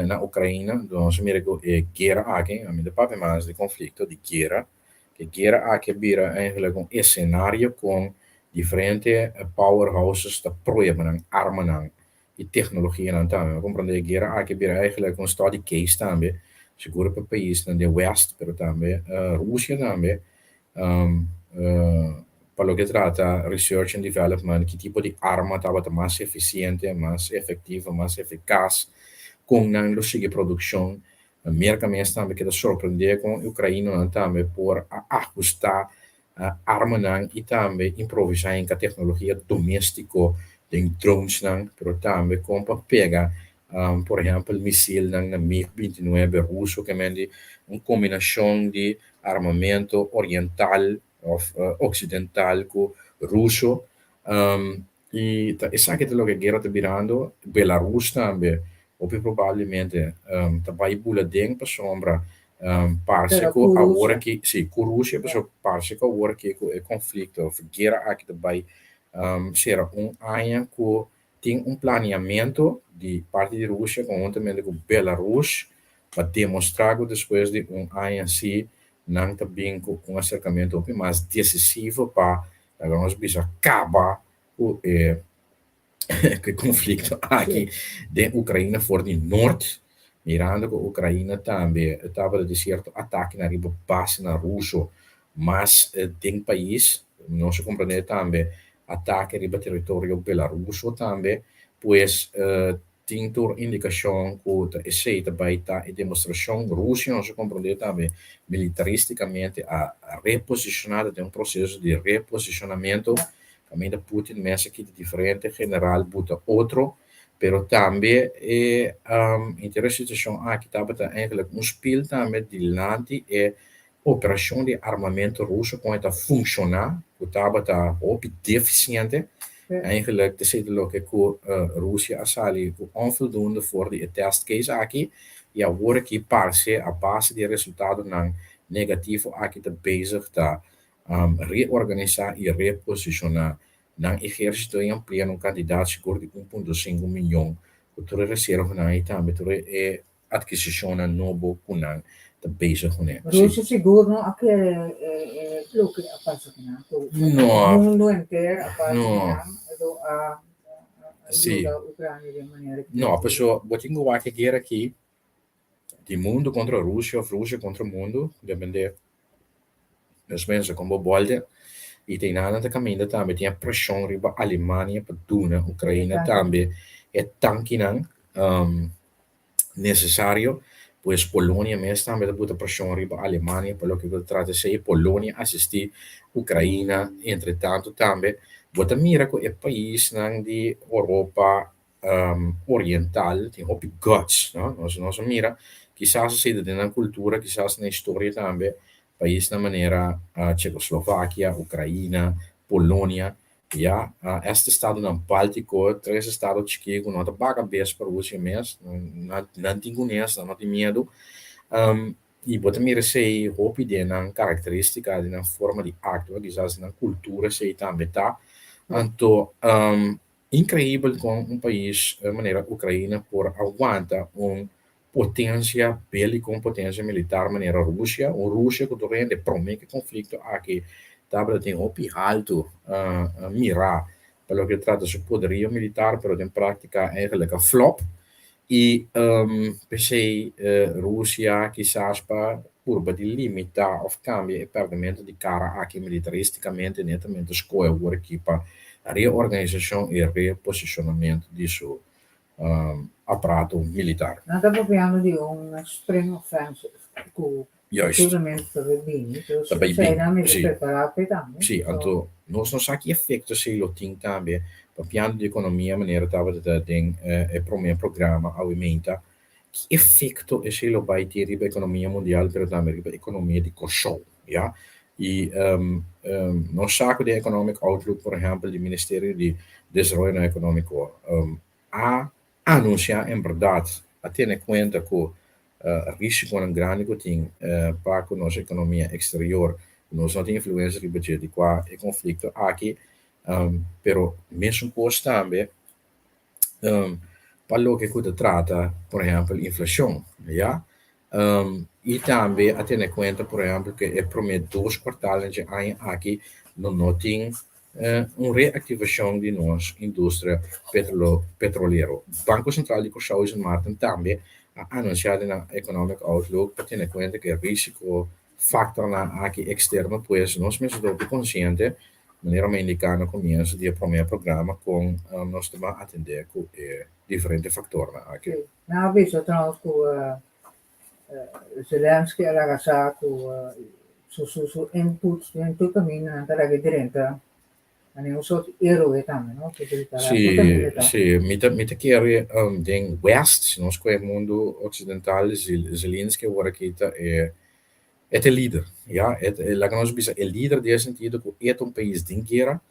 Speaker 2: na Ucrânia então se mira que guerra aqui a mim de papo mais de conflito de guerra que guerra aqui vira eigenlijk um cenário com diferentes powerhouses da proeven armen e tecnologia não também compreender guerra aqui vira eigenlijk um study case também seguro para país na de West pero também Rússia também para lo que trata research and development que tipo de arma estava mais eficiente mais efetiva mais eficaz com não conseguir produção mercamente também que surpreender com a Ucrânia também por ajustar arma e também improvisar em tecnologia doméstica de drones pero também com para pegar por exemplo míssil na MiG-29 russo que é uma combinação de armamento oriental ou ocidental com russo e isso aqui é o que a guerra está virando Belarus também ou provavelmente vai bular dentro para sombra parece que agora que sim com Rússia parece que agora que o conflito ou guerra aqui vai será ano que tem planeamento de parte de Rússia conjuntamente com Belarus para demonstrar que depois de ano assim não está bem com acercamento mais decisivo para nós acabar o conflito aqui da Ucrânia for de norte mirando que a Ucrânia também estava de certo ataque na base na Rússia mas tem país não se compreende também ataque riba território belaruso também pois tem indicação que esse também está em demonstração Rússia não se compreende também militaristicamente a reposicionada de processo de reposicionamento também da Putin, mesmo que diferente, general, buta outro, pero também em ter a situação aqui estava eigenlijk speel também de lande é operação de armamento russo com esta funcionar, que estava op deficiente, eigenlijk te zeggen que Rússia assali onvoldoende voor de testcase aqui e agora que parece a base de resultado não negativo aqui está bezig tá reorganizar e reposicionar não exército em pleno candidato seguro de 1,5 milhão o toda reserva não e também toda é aquisição novo com não está bezig com isso.
Speaker 1: Rússia seguro não aquele lo que passa aqui
Speaker 2: No,
Speaker 1: o mundo inteiro passa
Speaker 2: no.
Speaker 1: a
Speaker 2: Sì.
Speaker 1: ajuda a Ucrânia de maneira que
Speaker 2: No, perciò botingo wa che guerra aqui de mundo contra a Rússia, Rússia contra o mundo, depende das mensen como bolde e tem nada de caminho também tem a pressão riba Alemanha para duna Ucrânia também é tanque não necessário pois Polônia mesmo também da buta pressão riba Alemanha pelo que eu trata se Polônia assistir Ucrânia entretanto também bota mira que é país não de Europa oriental tem hopi guts não nós mira quizás se de na cultura quizás na história também país na maneira Tchecoslováquia Ucrânia Polônia ja, este estado no Báltico, três estados chiqueiros, não baga bem para os mesmo, não tem conhece, não tem medo. E bota mira sei, hope de na característica, de na forma de acto, quizás na cultura sei também tá. Então, incrível com país, de maneira Ucrânia, por aguenta potência bélica, potência militar, maneira Rússia, ou Rússia que durante o primeiro conflito aqui Tabra tem hopi alto mirar pelo que trata su poderio militar, pero in pratica eigenlijk een flop. E pensei Rússia quizás para curva de limitar of cambia e perdimento de cara aqui militaristicamente netamente escolha o equipa a reorganização e reposicionamento de seu aparato militar.
Speaker 1: Nós estamos falando de spring offensive com
Speaker 2: Juist.
Speaker 1: bem,
Speaker 2: Tá bem,
Speaker 1: sì.
Speaker 2: preparati
Speaker 1: também.
Speaker 2: Sì, então, nós não sabemos que efeito se ele tem também, para o piano de economia, maneira estava de tem o primeiro programa aumenta, que efeito esse ele vai ter para a economia mundial, mas também para a economia de consumo, ja? E nós sabemos de Economic Outlook, por exemplo, do Ministério de Desenvolvimento Econômico, a anunciar em verdade, a ter em conta que risco grande que tem para a nossa economia exterior, nós não temos influência de budget de qual é conflito aqui, pero mesmo posto também, para o que se trata, por exemplo, inflação, ja? E também a ter em conta, por exemplo, que é primeiro 2 quartais de ano aqui não tem uma reativação de nossa indústria petroleira. O Banco Central de Costa Martin também anunciado na Economic Outlook para ter em conta que o risco factor na aqui externo, pois nós mesmos estamos conscientes, de maneira americana, começo de primeiro programa com nós estamos a atender com diferentes fatores aqui.
Speaker 1: Não, visto trouwens Zelensky era ragazzato su input in tutto cammino andare a vedere è un sorta di eroe também, no?
Speaker 2: Sì, mi chiede den West, nós que é mundo ocidental, Zelensky agora que é o líder, ja, lá que nós bisa é líder nesse sentido que é um país de guerra,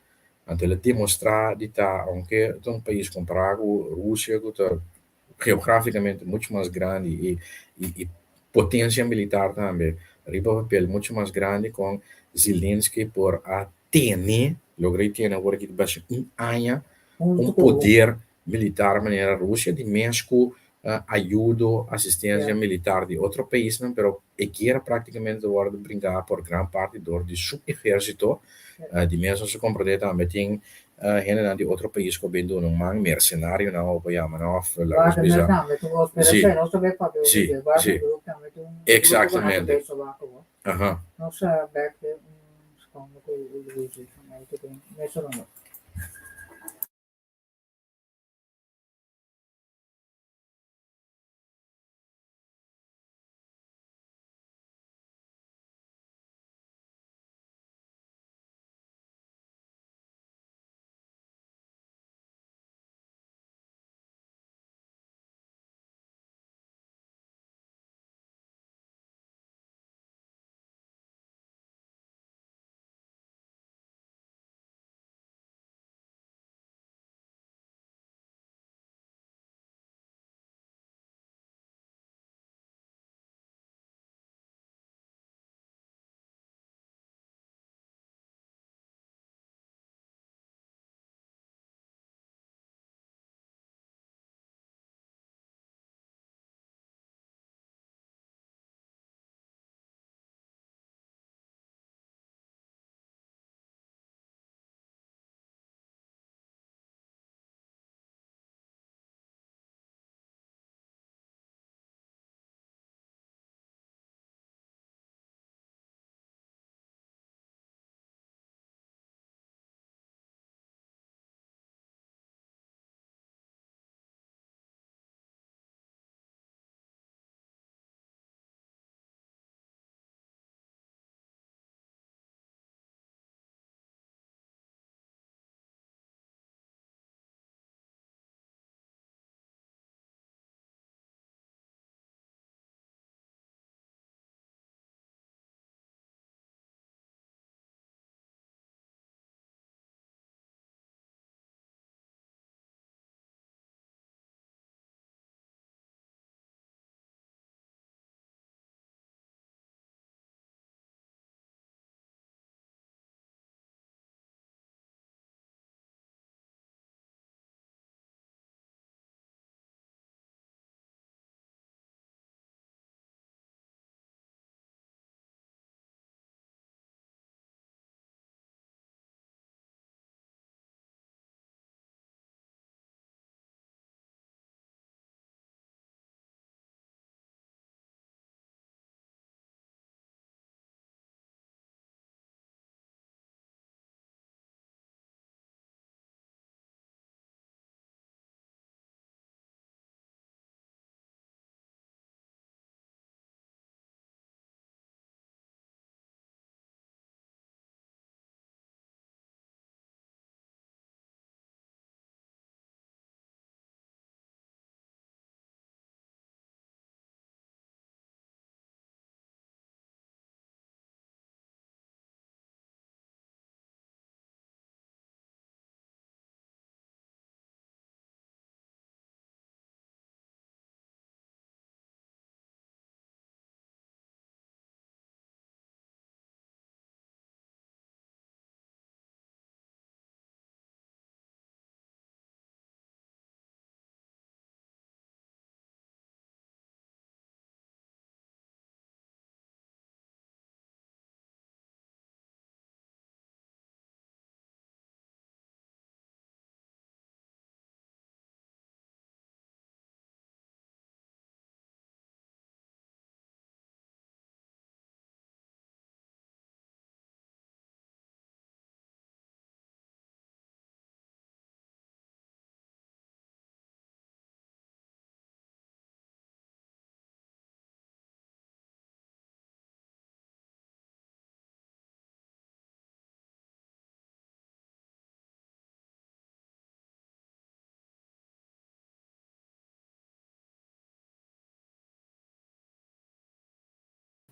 Speaker 2: então ele demonstrar de tá, aunque é um país comparado Rússia, que tá geograficamente muito mais grande e potência militar também, riba papel muito mais grande com Zelensky por a ter logrei ter agora que baixa ano poder militar maneira Rússia de México ajuda assistência militar de outro país, não, pero é que era praticamente a hora de brincar por grande parte do seu exército de mesmo se compreender também tem gente de outro país que vem do um mercenário não ou já não sim, exatamente.
Speaker 1: Nossa back secondo con Luigi, messo no.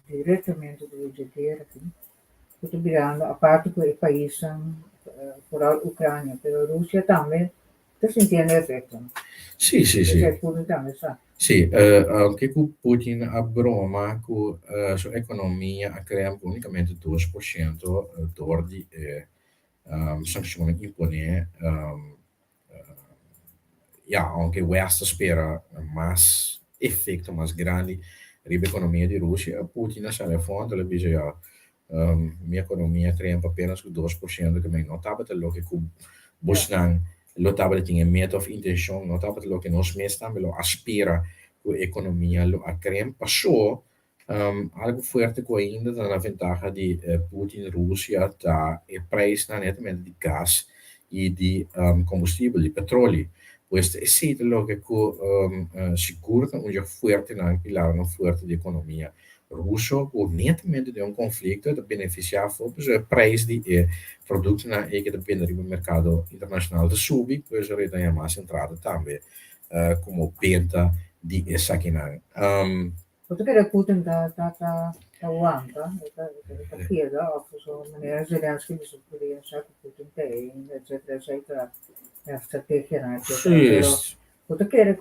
Speaker 1: diretamente do guerra aqui. Estou virando a parte que o país, vooral Ucrânia, pero Rússia também está sentindo efeito.
Speaker 2: Sì, sì,
Speaker 1: Isso
Speaker 2: sì.
Speaker 1: é tudo também, sabe?
Speaker 2: Sì, anche con Putin a broma con la sua economia crea unicamente 2% door die sanzioni impone ja, anche West spera mais effetto, mais grande rispetto all'economia di Russia. Putin sa le fonti, le dice ja, mia economia crea apenas 2%, che mi notava lo che con Bosnan, notava tinha meta of intention, notava lo che nos mestan, lo aspira con economia, lo a crea passò algo forte com ainda na ventaja de Putin, Rússia, tá e preço na netamente de gás e de combustível, de petróleo. Pues esse é o que segura que um forte na pilar não forte de economia russo, com netamente de conflito de beneficiar pois o preço de produtos na que depende do mercado internacional de subir, pois a rede é mais centrada também como venda de essa aqui na
Speaker 1: Wat ik er Putin ta wanta, ta chieda, of zo meneer Zelensky dus op de zaken Putin tegen, et cetera, ja, strategie na
Speaker 2: Sim,
Speaker 1: Wat ik er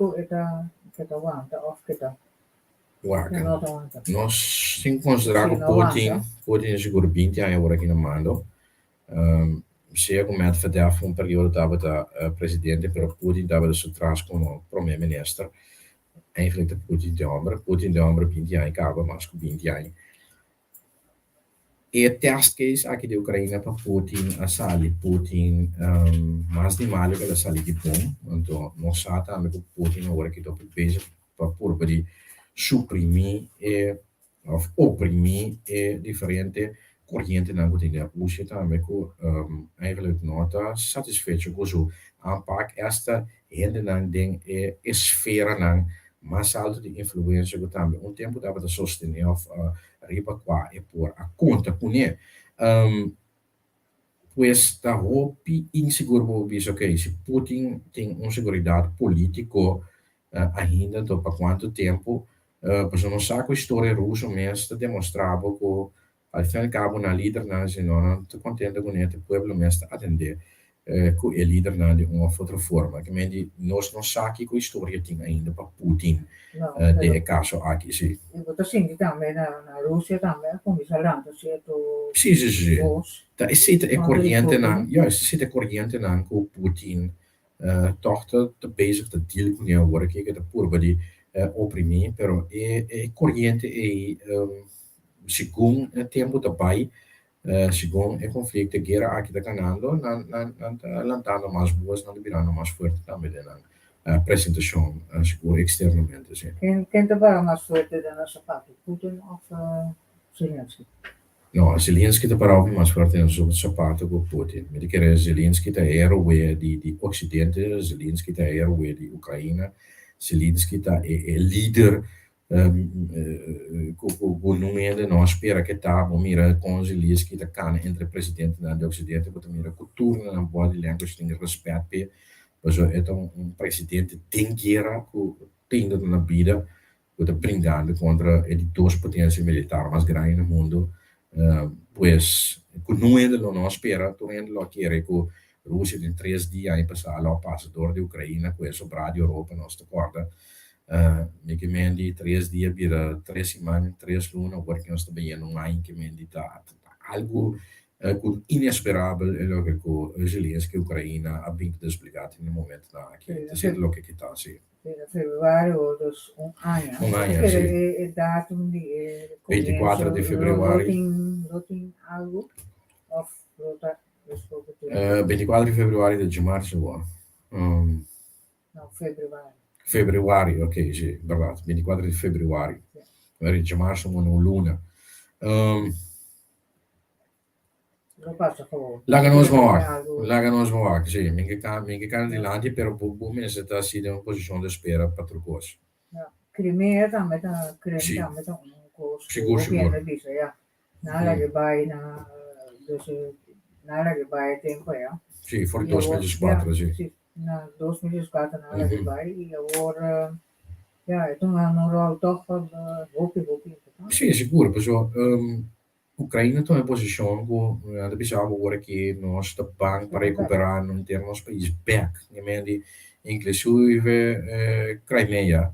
Speaker 1: ta wanta, of kita
Speaker 2: guarda,
Speaker 1: não wanta.
Speaker 2: nós sem considerar
Speaker 1: Sim,
Speaker 2: que
Speaker 1: não
Speaker 2: Putin,
Speaker 1: anda.
Speaker 2: Putin é seguro 20 anos agora aqui no mando. Se é com verdade foi período estava da presidente, pero Putin estava de atrás como primeiro-ministro. Eigenlijk de Putin de hombre 20 anos, acaba mais com 20 anos. E test case aqui de Ucrânia para Putin, a sali Putin, mais de mal que a sali de bom, então nós sabemos que Putin agora que está bezig para por suprimir of oprimir diferente corrente na gotinha. Rússia também com eigenlijk nota satisfeito com o aanpak esta hende nang ding esfera nang mas alto de influência que também tempo dava de sostener of riba qua e por a conta com ele pues da hopi inseguro bis ok se Putin tem seguridade político ainda do para quanto tempo pois não sabe a história russa mesmo demonstrava que al fin e al cabo na líder na não estou contente com ele povo mesmo atender com o líder de uma outra forma que me nós não sabemos que a história tem ainda para Putin de caso aqui sim.
Speaker 1: Mutta siinä também na Rússia também, como isso lá,
Speaker 2: Sì, sì, sì. Da siete e corriente nan, ja, siete corriente nan ko Putin toch te bezig te deal con jou work ik de purba di opprimi, pero corriente secondo tempo daarbij secondo conflicto guerra aqui da canando nan lantando mais boas nan virando mais forte também nan apresentação seguro externamente sim.
Speaker 1: Quem te para mais forte da nossa parte, Putin of Zelensky?
Speaker 2: No, Zelensky te parava mais forte no seu sapato com Putin. Me dice Zelensky te eroe di Occidente, Zelensky te eroe di Ucraina, Zelensky te è leader con numero non spera che ta mira con Zelensky te cane entre presidente da Occidente, porque mira cultura na boa language tem respeito pe, mas é presidente tem guerra com tendo na vida, que brigando contra as duas potências militares mais grandes no mundo. Pues con número non spera tornando lo chiede con Russia in 3 dias in passato lo passa door di Ucraina questo brado Europa non sta corda mi che mendi 3 dias bir 3 settimane 3 luna perché non sta bene un anno che mendi da algo con inesperabile e lo che con Zelensky Ucraina ha vinto spiegato in un momento da che è lo che sta sì
Speaker 1: Februario, dus onanja.
Speaker 2: Onanja, sì.
Speaker 1: Il datum di
Speaker 2: 24 di febbraio.
Speaker 1: Loting algo? Of Rota?
Speaker 2: 24 di febbraio del marzo.
Speaker 1: No, febbraio.
Speaker 2: Febbraio, ok, sì, bravo. 24 di febbraio. Magari di marzo non luna.
Speaker 1: Lo passa gewoon.
Speaker 2: Laga nos moak, sì. Minche kan di landi, però bu mensen sta si in posizione di spera per trucos.
Speaker 1: Ja, Crimea também
Speaker 2: Sì.
Speaker 1: também tá coisa.
Speaker 2: Sicuro.
Speaker 1: Ja. Nada que vai na dus nada que vai tempo ja.
Speaker 2: Sì, fuori 2004, sì.
Speaker 1: Sì, na 2004 nada que vai e agora ja, toen gaan we toch van hoopje
Speaker 2: Sì, sicuro, perché Ucraina tem uma posição que a pessoa agora que nós estamos para recuperar não ter nosso país back, inclusive Crimea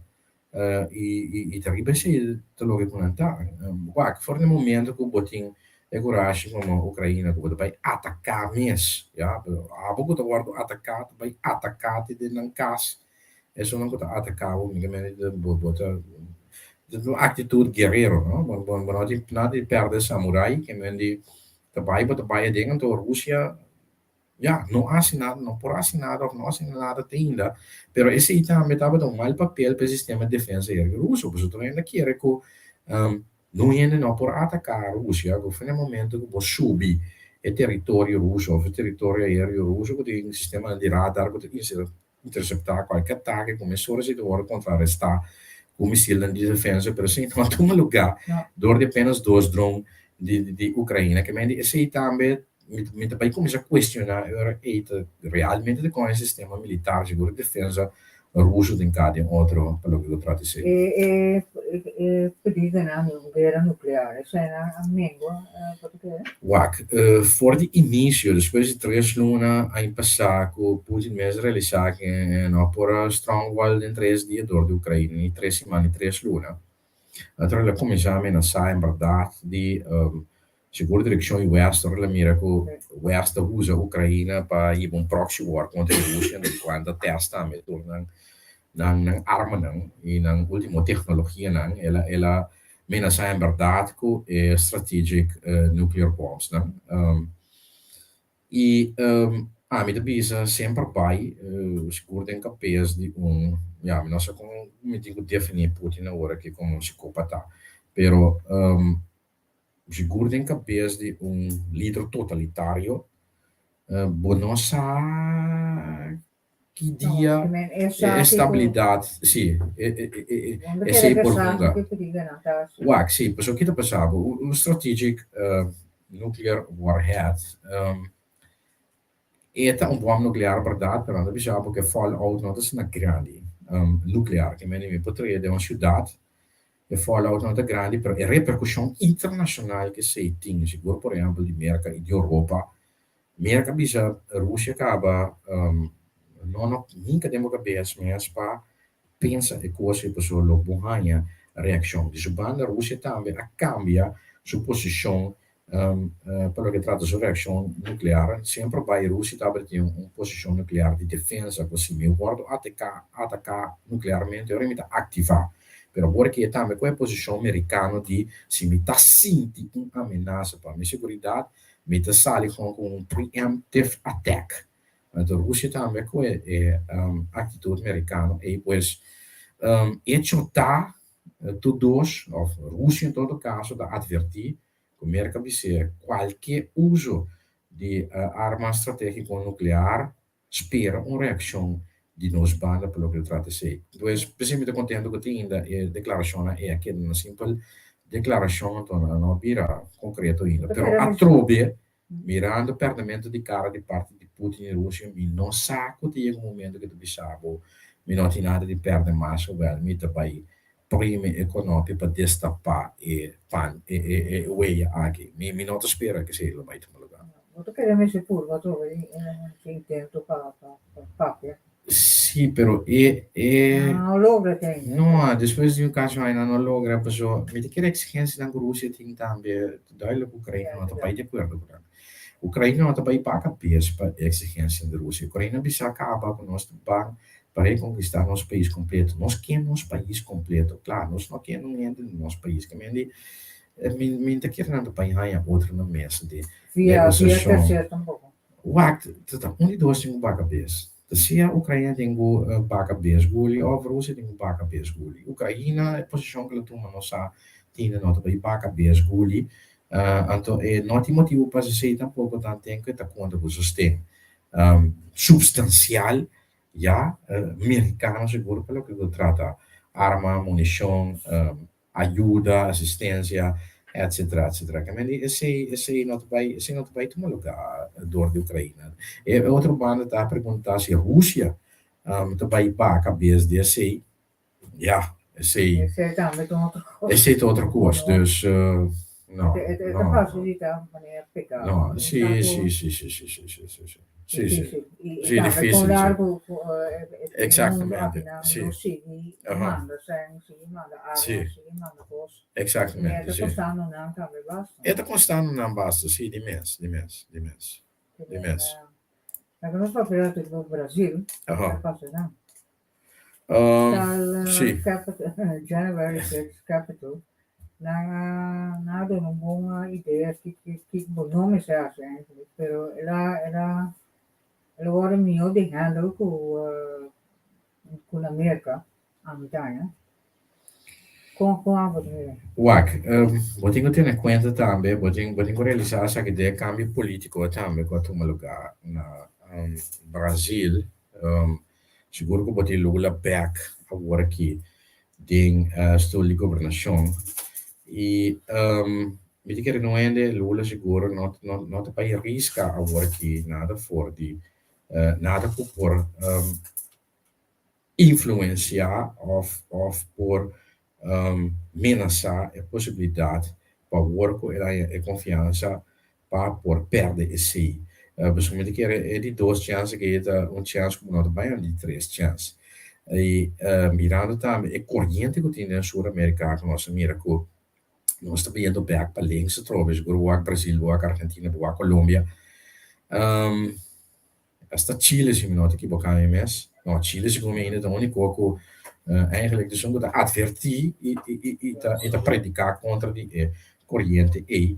Speaker 2: e também se te logo comentar, qua for no momento que o botin é coragem como a Ucraina que vai atacar mesmo, já, a pouco do guardo atacar, vai atacar de não cas, é só não que atacar o ninguém de botar de atitude guerreiro, no? Não de perde samurai, que men de tabai dingen to Rússia, ja, não assinado, não por assinado, não assinado nada ainda, pero esse aí também estava dando um mau papel para o sistema de defesa aéreo russo, porque tu ainda quer que não ainda não por atacar a Rússia, que foi no momento que você subir o território russo, ou o território aéreo russo, que tem um sistema de radar, que tem interceptar qualquer ataque, começou a se contrarrestar o míssil de defesa, pero sim, não tem lugar, door de apenas dois drones de Ucrânia, que esse aí também me também começa a questionar realmente com o sistema militar de defesa russo em cada outro, pelo que eu trato de ser.
Speaker 1: Pedida na guerra nuclear, isso é a míngua,
Speaker 2: for de início, depois de 3 lunas, em passar que Putin mesmo realizar que não por Stronghold em 3 dias door de Ucrânia, em 3 semanas, em 3 lunas. Então, ela começa a ameaçar, em verdade, de segura direção e West, ela mira que o West usa a Ucrânia para ir um proxy war contra a Rússia, quando testa ng arma e na última tecnologia ela ameaça em verdade com strategic nuclear bombs. E a minha bisa sempre vai segura capaz de não sei como me digo definir Putin agora que como psicopata, pero segura capaz de líder totalitário, bonosa que dia estabilidade, sim, essa é profunda. Sim, porque o que está passando, o strategic nuclear warhead é bomba nuclear, verdade, pero não é porque fallout não é grande nuclear, que me poderia de uma cidade, e fallout não é grande, pero a repercussão internacional que se tem, seguro, por exemplo, de América e de Europa, América bisa Rússia acaba não nunca temos cabeça mas para pensar e coisa para sua lobuhanha reação de subanda Rússia também a cambia sua posição pelo que trata sua reação nuclear sempre vai Rússia também tem uma posição nuclear de defesa possível guardo atacar nuclearmente realmente ativar pero agora que também com a posição americana de se me está sentindo uma ameaça para a minha segurança me está saindo com um preemptive attack. Então, a Rússia também com a atitude americana e pois está todos, a Rússia em todo caso, da advertir que o mercado vai ser qualquer uso de arma estratégica nuclear espera uma reação de nós banda pelo que trata de ser. Então, precisamente contento que tem ainda a declaração é aqui uma simples declaração, então não vira concreto ainda. Pero a trobe, mirando o perdimento de cara de parte de Putin e Rússia, me não saco de um momento que tu bisabo, me não tem nada de perder mais, ou me também prime econômico para destapar e weia aqui. Me não espera que seja o mais tomado.
Speaker 1: Não tô querendo mexer por, mas tô aí, intento para papel.
Speaker 2: Sì, però
Speaker 1: Non logra tem.
Speaker 2: no, depois de um caso ainda não logra, a pessoa, me que a exigência na Rússia tem também, duidelijk Ucrânia não está bem de acordo com isso. Ucrânia não está bem para a peça para a exigência da Rússia. Ucrânia precisa acabar com nosso banco para reconquistar nosso país completo. Nós queremos nosso país completo, claro, nós não queremos ainda nosso país, que me está querendo para ganhar outro na mesa de
Speaker 1: Via tampoco.
Speaker 2: Wacht, dat only dois tem baca cabeça. Se a Ucrânia tem baca cabeça, ou a Rússia tem baca cabeça, Ucrânia é posição que ela toma nossa tem nota para baca cabeça, então não tem motivo para se tampouco tanto tem que tá conta com o sistema substancial, já americano seguro pelo que trata arma, munição, ajuda, assistência, etc. Esse não vai tomar lugar dor de Ucrânia. E outro bando está a perguntar se a Rússia também para a cabeça desse, Sì,
Speaker 1: Sei também com outra coisa.
Speaker 2: e sei outra coisa, dus no,
Speaker 1: É
Speaker 2: no,
Speaker 1: fácil de dar maneira pegar.
Speaker 2: no, sì, sì, sì, sì, sì, sì, sì, sì, sì, sì, sì,
Speaker 1: Difícil. E
Speaker 2: sì,
Speaker 1: também com
Speaker 2: difficile, sì,
Speaker 1: largo, o mundo aqui
Speaker 2: exactamente,
Speaker 1: não
Speaker 2: sì,
Speaker 1: sigue,
Speaker 2: uh-huh,
Speaker 1: manda sangue, sigue, manda água,
Speaker 2: sì,
Speaker 1: sigue, manda coisa. E é
Speaker 2: exactamente,
Speaker 1: da
Speaker 2: sì.
Speaker 1: costando não também basta.
Speaker 2: E da costando non basta, sì, di mens, di mens, di mens, di mens.
Speaker 1: Mas nós papel do Brasil, é
Speaker 2: Uh-huh.
Speaker 1: fácil não.
Speaker 2: Um,
Speaker 1: Tal
Speaker 2: sì,
Speaker 1: capital, January 6 capital. Nada, uma boa ideia que bom nome se acha, pero ela agora melhor de handle com a América, a mitad, com a votação.
Speaker 2: Wak, botingo tiene cuenta también, botingo realizar que de cambio político también com toma lugar na Brasil, seguro que botingo Lula back agora aqui tem estou de governação e me diga que não é Lula seguro não te vai arriscar agora aqui nada for de nada por influenciar of por menaçar a possibilidade para o work e a confiança para por perder esse basicamente que é de duas chances que é chance como não também de três chances e mirando também a corrente que tem na Sul-América que nós mira que nós estamos indo back para links através do Brasil, Argentina, Colômbia hasta Chile si mi nota equivocare mes. No, Chile secondo me è l'unico che eigenlijk dus om te adverteren e te predicare contro di corriente e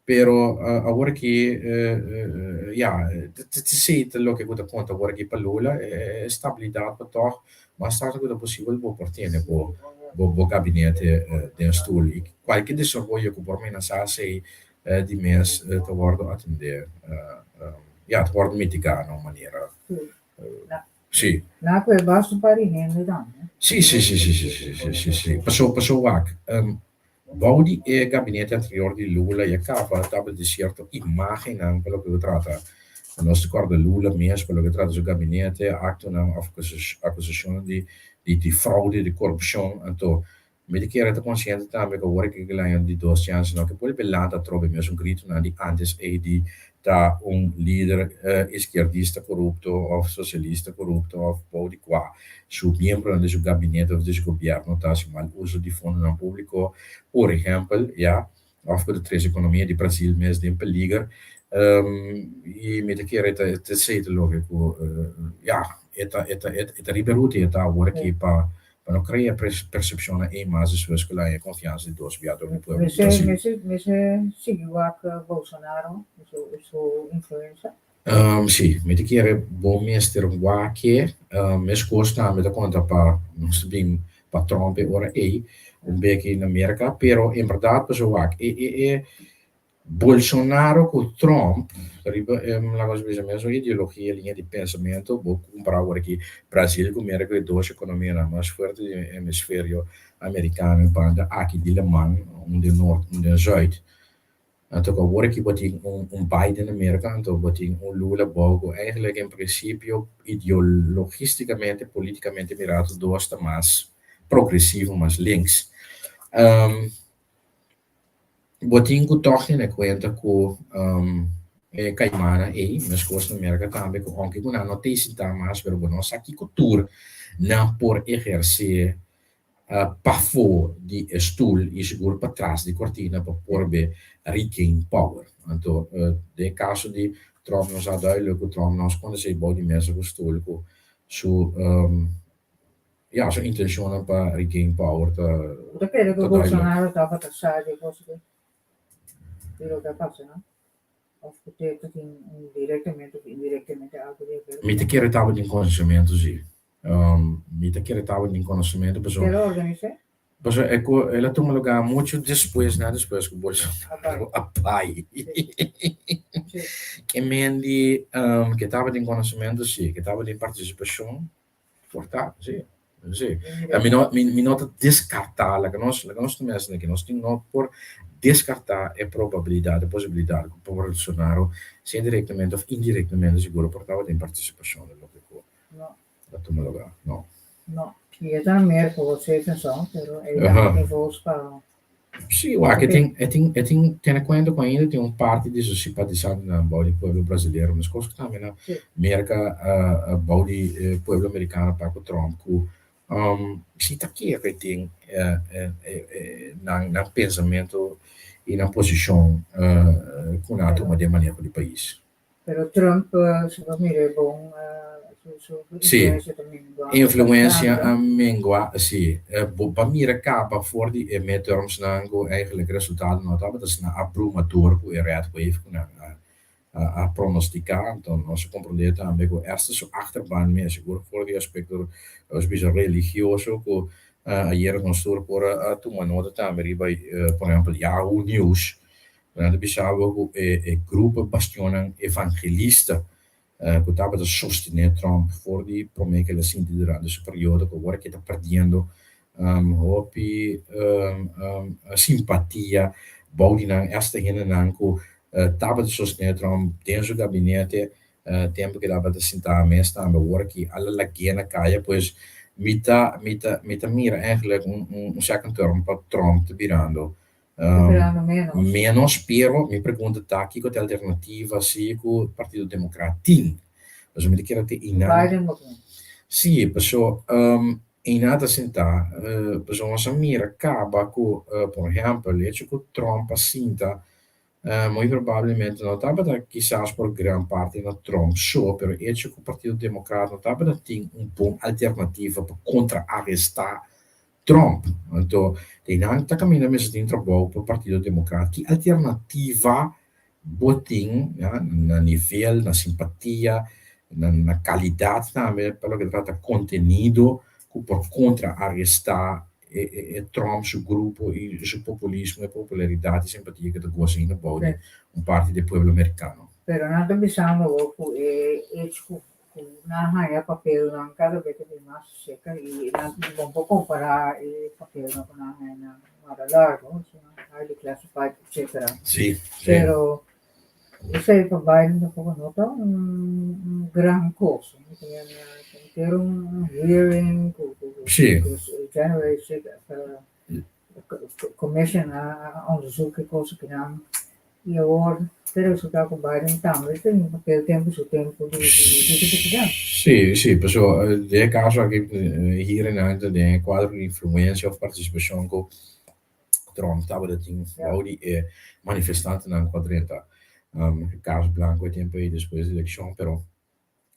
Speaker 2: pero agora que ja te sei lo che guarda conta agora che palula stabilità per toch ma stato che possibile può portare bo gabinete den stoel e qualche desenvolvimento che per me non sa se di mes te guardo attendere ja, te guardo mitigare in una maniera sì.
Speaker 1: Naco é baixo para rende não, né?
Speaker 2: Sì, sì, sì, sì, sì, sì, sì, sì, sì. Passou vaak. Baudi e gabinete anterior di Lula e capa stava di certo immagine anche quello che tratta. Non si ricorda Lula mesmo, quello che tratta sul gabinete, atto una accusazione di fraude, di corruzione. Então, me que era consciente também que agora que ele de duas chances, não que pode belar da trobe mesmo grito na di antes e di da líder esquerdista corrupto ou socialista corrupto ou pode qua su membro de su gabinete of de governo tá se mal uso de fundo não público por exemplo ja of de três economia de Brasil mesmo de peliger e me que era te sei de lógico ja eta riberuti eta agora que para não criar percepção em mais as pessoas que lá é confiança de dois viados no povo
Speaker 1: Mas seguiu a Bolsonaro, sua influência.
Speaker 2: Sì, mi chiede buon mister Wake, mi scosta mi da conta pa non sto ben pa Trump e ora un becchi in America, però in verdad pa so Wake e Bolsonaro con Trump, la cosa bisogna so ideologia, linea di pensamento, bo compara ora che Brasil con America e due economie na mais forte di emisfério americano in banda aqui di Le Mans, un del nord, un del zuid. Então, agora que botem Biden na América, então botem Lula, Bogo, eigenlijk in princípio, ideologisticamente, politicamente mirado, gosta mais progressivo, mais links. Botem que toch in conta que Caimana mas coisa na América também, que onde que não notícia tá mais, pero não sabe que cultura não por exercer pafo di stoel e seguro para trás de cortina para porbe regain power. Então, de caso de Trump nos duidelijk que Trump nos quando se body mensen com stoel com su ja, su intenzione para regain power
Speaker 1: Da credo che Bolsonaro estava taxado de você pelo que passa, não? Of que diretamente ou indiretamente algo de ver.
Speaker 2: Mi te chiede tavolo di conocimento, sì. Mi te chiede tavolo di conocimento,
Speaker 1: Quero organizar?
Speaker 2: Pues ela toma lugar muito depois, né? Depois que o Bolsonaro apai. Que mendi que estava em conhecimento, sim, que estava em participação, portanto, sim. Sim. Mi nota descartar, que nós também que nós temos por descartar a probabilidade, a possibilidade que o Bolsonaro, se diretamente ou indiretamente, seguro, portava em participação.
Speaker 1: No.
Speaker 2: Da toma lugar, no.
Speaker 1: No. Sì, è da America você atenção, pero é
Speaker 2: Aham.
Speaker 1: da voos para
Speaker 2: Sim, eu acho que tem conta com ainda tem parte disso simpatizante na body povo brasileiro, mas coisas que também na
Speaker 1: Sim.
Speaker 2: América a body povo americano para o Trump que se tá aqui que tem na pensamento e na posição com a toma de manejo do país.
Speaker 1: pero Trump, se você mira, é bom, sua
Speaker 2: Sim.
Speaker 1: influência também igual.
Speaker 2: Influência a mengua, sim. Para mim, acaba voor die midterms nango eigenlijk resultaten nou dat is na abrumador o eruit heeft a pronosticar, então nós compreendemos também que esta sua achterban meer seguro voor die aspecto os bizar religioso que ayer nós tur por a uma nota também by por exemplo Yahoo News, dan bisabo que grupo bastionen evangelista que estava a sostener Trump voor die promessa que ele sentiu durante essa período que agora que está perdendo a simpatia Biden esta gente não que estava a sostener Trump dentro do gabinete tempo que estava a sentar a mesa também agora que alla lagena caia pois mita mira eigenlijk second term para Trump te virando
Speaker 1: Esperando menos.
Speaker 2: menos, pero me pergunta tá aqui qual é a alternativa se o Partido Democrático, mas eu me quero ter
Speaker 1: Biden ook niet.
Speaker 2: sim, pessoal, em nada sentar, pessoal, nossa mira acaba com, por exemplo, o hecho que o Trump assinta, muito provavelmente não estava da quizás por grande parte no Trump só, pero o hecho que o Partido Democrata não estava da tem bom alternativa para contra-arrestar Trump. Então, tem está caminhando mesmo dentro do Partido Democrata. Que alternativa botem na nível, na simpatia, na qualidade também, pelo que trata conteúdo, por contra-arrestar Trump, seu grupo, e seu populismo, e popularidade e simpatia que gosta ainda pode parte do povo americano.
Speaker 1: Pero nada pensando logo ético na raia papel não cada vez que mais seca e não vamos comparar papel não na raia na largo, highly classified, etc.
Speaker 2: Sim.
Speaker 1: Pero isso aí para Biden não foi nota grande coisa. Tem ter hearing
Speaker 2: Sim.
Speaker 1: January 6 commission a onderzoeken coisa que não e agora pero isso está com Biden também tem papel tempo seu tempo de
Speaker 2: Sì, pessoal, nel caso che hier in Nederland de quadro di influenza of partecipazione con Trump stava da ting di manifestanti in quadrenta caso blanco e tempo e depois da elezione però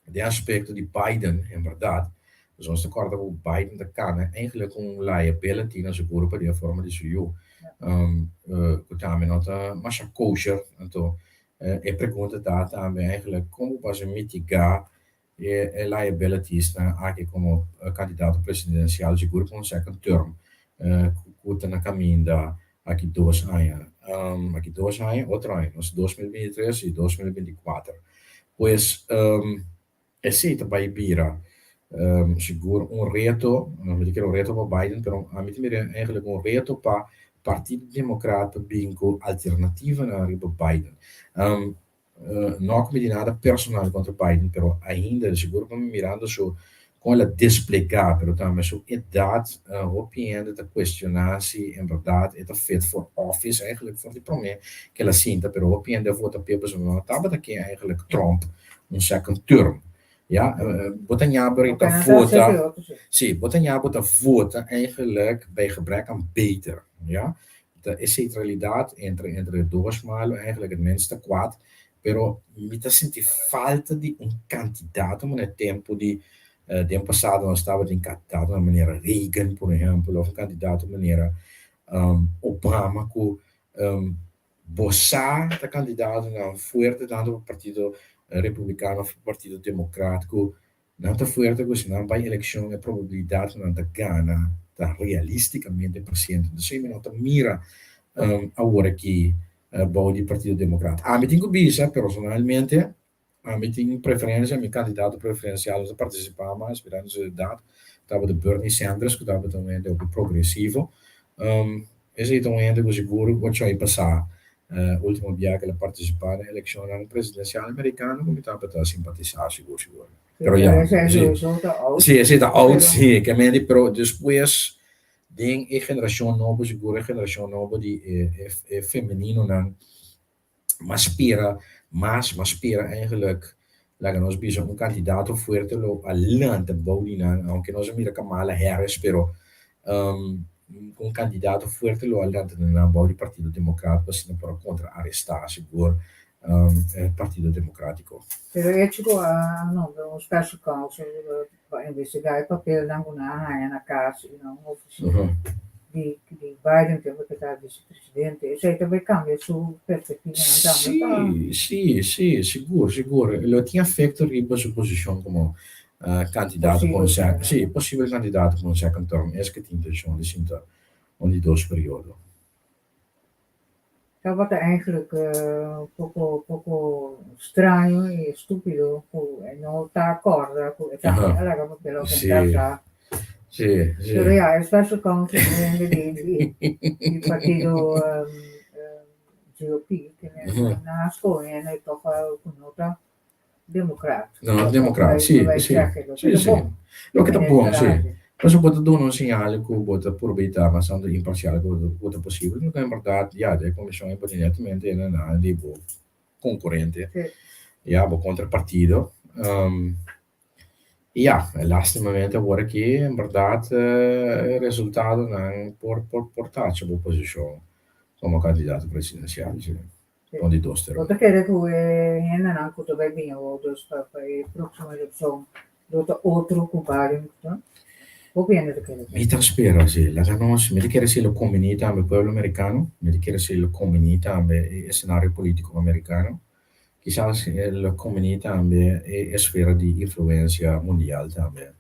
Speaker 2: de aspecto di Biden in verdade zoals de korte hoe Biden de kan eigenlijk een liability na zijn groepen die vormen die zo kutame nota masha kosher então e pergunta data também eigenlijk como pode mitigar liabilities aqui como candidato presidencial de grupo um second term kuta na caminho aqui 2 anos aqui 2 anos outro ano 2023 e 2024 pois esse também vira seguro reto, não me digo reto para Biden, pero a mim também é reto para Partido Democrata bingo alternativa na riba Biden. Não como de nada personal contra Biden, pero ainda seguro para me mirando so com ela desplegar, pero também so idade, opinião da questionar se em verdade é fit for office eigenlijk voor die promessa que ela sinta, pero opinião da vota papers não estava daqui eigenlijk Trump second term. Ja, Botanjabri vota. Sim, Botanjabri vota eigenlijk bij gebrek aan beter. Ja, de centralidade entre dois malos eigenlijk het minste kwaad, pero me senti falta de candidato no tempo de tempo passado nós estava de candidato na maneira Reagan, por exemplo, ou candidato maneira Obama que boçar da candidato na forte tanto do partido republicano of Partido Democrático não está forte que senão vai eleição a probabilidade não está ganha está realisticamente presente então se não está mira agora que o Partido Democrático me tenho bisa personalmente me tenho preferência meu candidato preferencial a participar mais esperando essa data estava de Bernie Sanders que estava também o progressivo esse também é seguro o que vai passar último dia que ela participar na eleição presidencial americana como estava a simpatizar seguro Pero ya,
Speaker 1: Esa es
Speaker 2: sí.
Speaker 1: sowieso te oud.
Speaker 2: Sí, ese está out,
Speaker 1: Pero-
Speaker 2: sí, que me pero después de generación nova, seguro generación nova die feminino dan, maar spera eigenlijk laten ons bij zo'n kandidaat of fuerte lo alante Baudina, aunque no se mira Kamala Harris, pero un candidato fuerte lo alante na Baudi Partido Democrata, sino para contra arrestar seguro Partido Democrático.
Speaker 1: Pero é tipo um special counsel para investigar o papel da Gunana na casa, uma oficina de Biden, que vai estar vice-presidente. Isso aí também cambia sua perspectiva.
Speaker 2: Sí, seguro. Lo tinha feito riba su posición como candidato con possibile candidato con second term, es que tinha intenção de sinta onde dois período.
Speaker 1: Dat wordt eigenlijk poco strano e stupido, e non sta d'accordo con la papel
Speaker 2: Sì. Sì.
Speaker 1: Pero ja, è special counsel di partito GOP, che na scuola è toch nota democrat.
Speaker 2: No, democrat, sì. Lo che buono, sì. Mas bota dono un segnale che bota probabilità abbastanza imparziale che bota possibile. Non è importante, ja, la commissione poi direttamente è una di concorrente. Ja, contrapartito. Ja, el laatste momento ora che in verdad il risultato non portarci a posizione come candidato presidenziale. Con di dostero.
Speaker 1: Wat ik heb en dan aan kunt wij binnen dus bij proxima elezione door outro cubano. Hoe ben je dat?
Speaker 2: Mi spero, sì, la conosco, mi chiede se lo comunità al pueblo americano, mi chiede se lo comunità al scenario politico americano. Quizás la comunità è sfera di influenza mondiale também.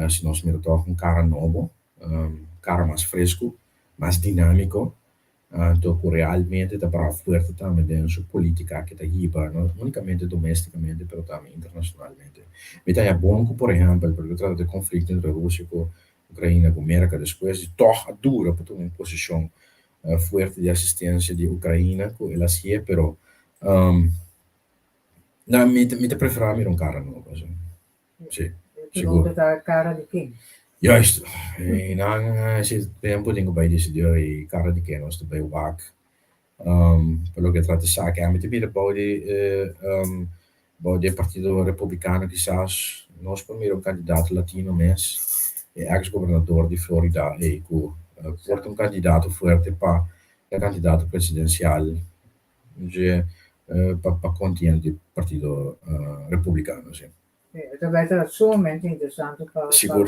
Speaker 2: Se nós miramos um cara novo, cara mais fresco, mais dinâmico, então realmente está para forte também dentro sua política que está hiba, não unicamente domesticamente, mas também internacionalmente. Então é bom que, por exemplo, porque trata de conflito entre Rússia e Ucrânia, com América, depois de torre dura para ter uma posição forte de assistência de Ucrânia, com ela sim, pero não, me preferir um cara novo. Sim.
Speaker 1: Seguro. Dat cara de quem?
Speaker 2: Juist. En dan zit tempo dingen bij deze deur, e cara de quem nós bij WAC. Pelo que trata de zaken, met de de Partido Republicano, quizás, nós primeiro candidato latino mês, ex-governador de Florida, e porta um candidato forte para candidato presidencial, para contiene del Partito Repubblicano, sì.
Speaker 1: Dat werd sumamente interessante para
Speaker 2: Sicuro.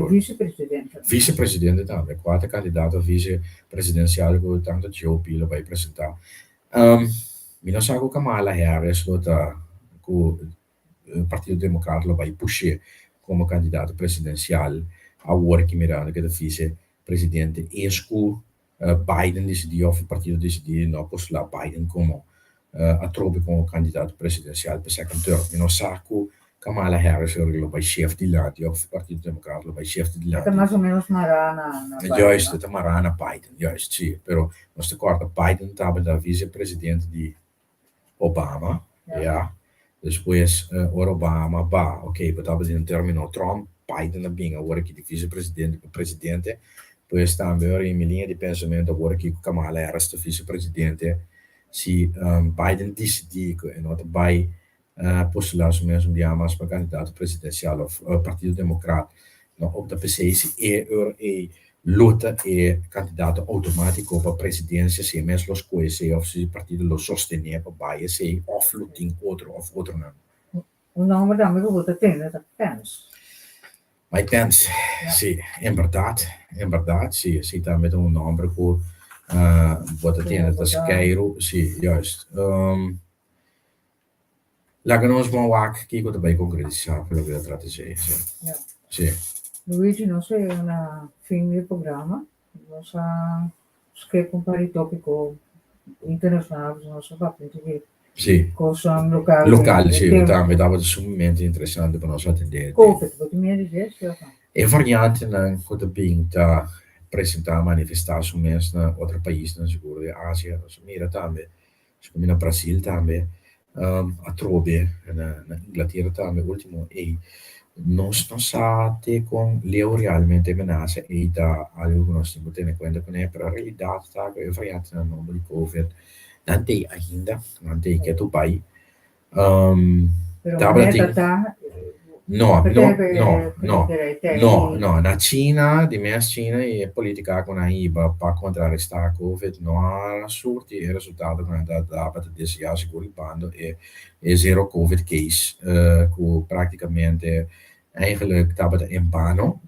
Speaker 1: Vice-presidente.
Speaker 2: Vice-presidente também, quarto candidato vice-presidencial que tanto GOP lo vai apresentar. Mi non so che Kamala Harris lo il Partito Democratico lo vai pushare come candidato presidenziale a ora che mirando che da vice-presidente Biden decidiu, o partido decidiu não postular Biden como a tropa como candidato presidencial para second term. E nós sabemos Kamala Harris vai chefe de land, o Partido Democrático vai chefe de land.
Speaker 1: É mais ou menos marana.
Speaker 2: Juist, het marana Biden, juist, sim. Pero nós te corta Biden estava da vice-presidente de Obama, ja. Depois Obama, ok, mas estava em terminou Trump, Biden na binga, agora que de vice-presidente, Depois também, em minha linha de pensamento, agora que Kamala Harris, vice-presidente, se Biden decidir que não vai postular os mesmos diamas para candidato presidencial ou Partido Democrata, op de PC e luta e candidato automático para a presidência, se mesmo os coisas, ou se o partido lo sostener para baia, se of luting outro não.
Speaker 1: O nome da minha luta tem, é Pence.
Speaker 2: Mike Pence, sim, em verdade, sim, está met um nome que wat tem dat is Cairo, sim, juist. Laten we ons maar waken, kijken wat erbij concretizar, pelo que eu trato de dizer, sim.
Speaker 1: Luigi, não sei, na fim do programa, nós escrevemos um tópico internacional, nós vamos ver.
Speaker 2: Sì.
Speaker 1: Cosa locale.
Speaker 2: Locale, sì, mi dava sumamente interessante per noi attendere.
Speaker 1: Covid, wat meer is dit?
Speaker 2: E varianti non che abbiamo da presentare manifestare su mes na altri paesi, na sicuro di Asia, su mira tambe, su come na Brasil tambe. a trobe na Inghilterra também último e nós não sabemos com leu realmente menaça e da algo nós temos que ter em conta com ele, para a realidade está que eu falei na nome de Covid não tem ainda, não tem que tu pai.
Speaker 1: Pero
Speaker 2: Tava
Speaker 1: neta
Speaker 2: tem-
Speaker 1: tá.
Speaker 2: No,
Speaker 1: Perché
Speaker 2: no,
Speaker 1: per-
Speaker 2: no, no,
Speaker 1: perché
Speaker 2: no, no, na Cina, di me Cina e politica con la IBA per contrarrestare Covid, no ha assurdi il risultato che è dato da DCA sicuribando e zero Covid case, che praticamente eigenlijk dat in Bano,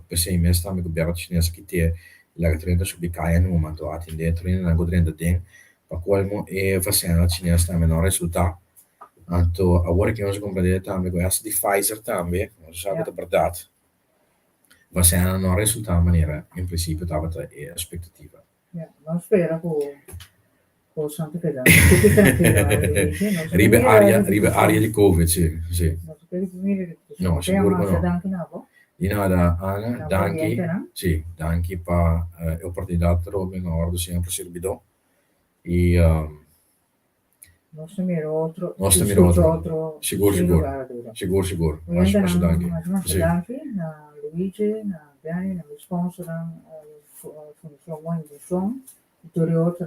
Speaker 2: per se meestal met de Chinese che te la trenta su Bicaya in un momento in dentro in una godrenda ding, per quale e facendo la Chinese sta menor risultato. Anto, agora que nós compramos também com essa de Pfizer também, nós sabemos que é verdade. Mas se não resulta de maneira, em princípio, estava a expectativa.
Speaker 1: Ja, non spero con Santa Fede. Tutti tranquilli.
Speaker 2: Ribe área de Covid, sim, sim.
Speaker 1: Non spero di venire.
Speaker 2: No, sicuro che no.
Speaker 1: Anche no.
Speaker 2: E nada, Ana,
Speaker 1: Não
Speaker 2: danke,
Speaker 1: oriente, não?
Speaker 2: sim, danke para a oportunidade de Robin, a hora do sempre servido. E
Speaker 1: Nós também outro.
Speaker 2: Nós também outro.
Speaker 1: Outro.
Speaker 2: Seguro.
Speaker 1: Oriente
Speaker 2: Mas danke.
Speaker 1: não.
Speaker 2: Sim.
Speaker 1: Danke, na Luigi, na Dani, na sponsor, funzione di som, tutti outro,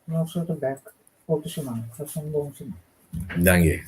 Speaker 1: nós outro back. Outra semana. Faz bom semana.
Speaker 2: Danke.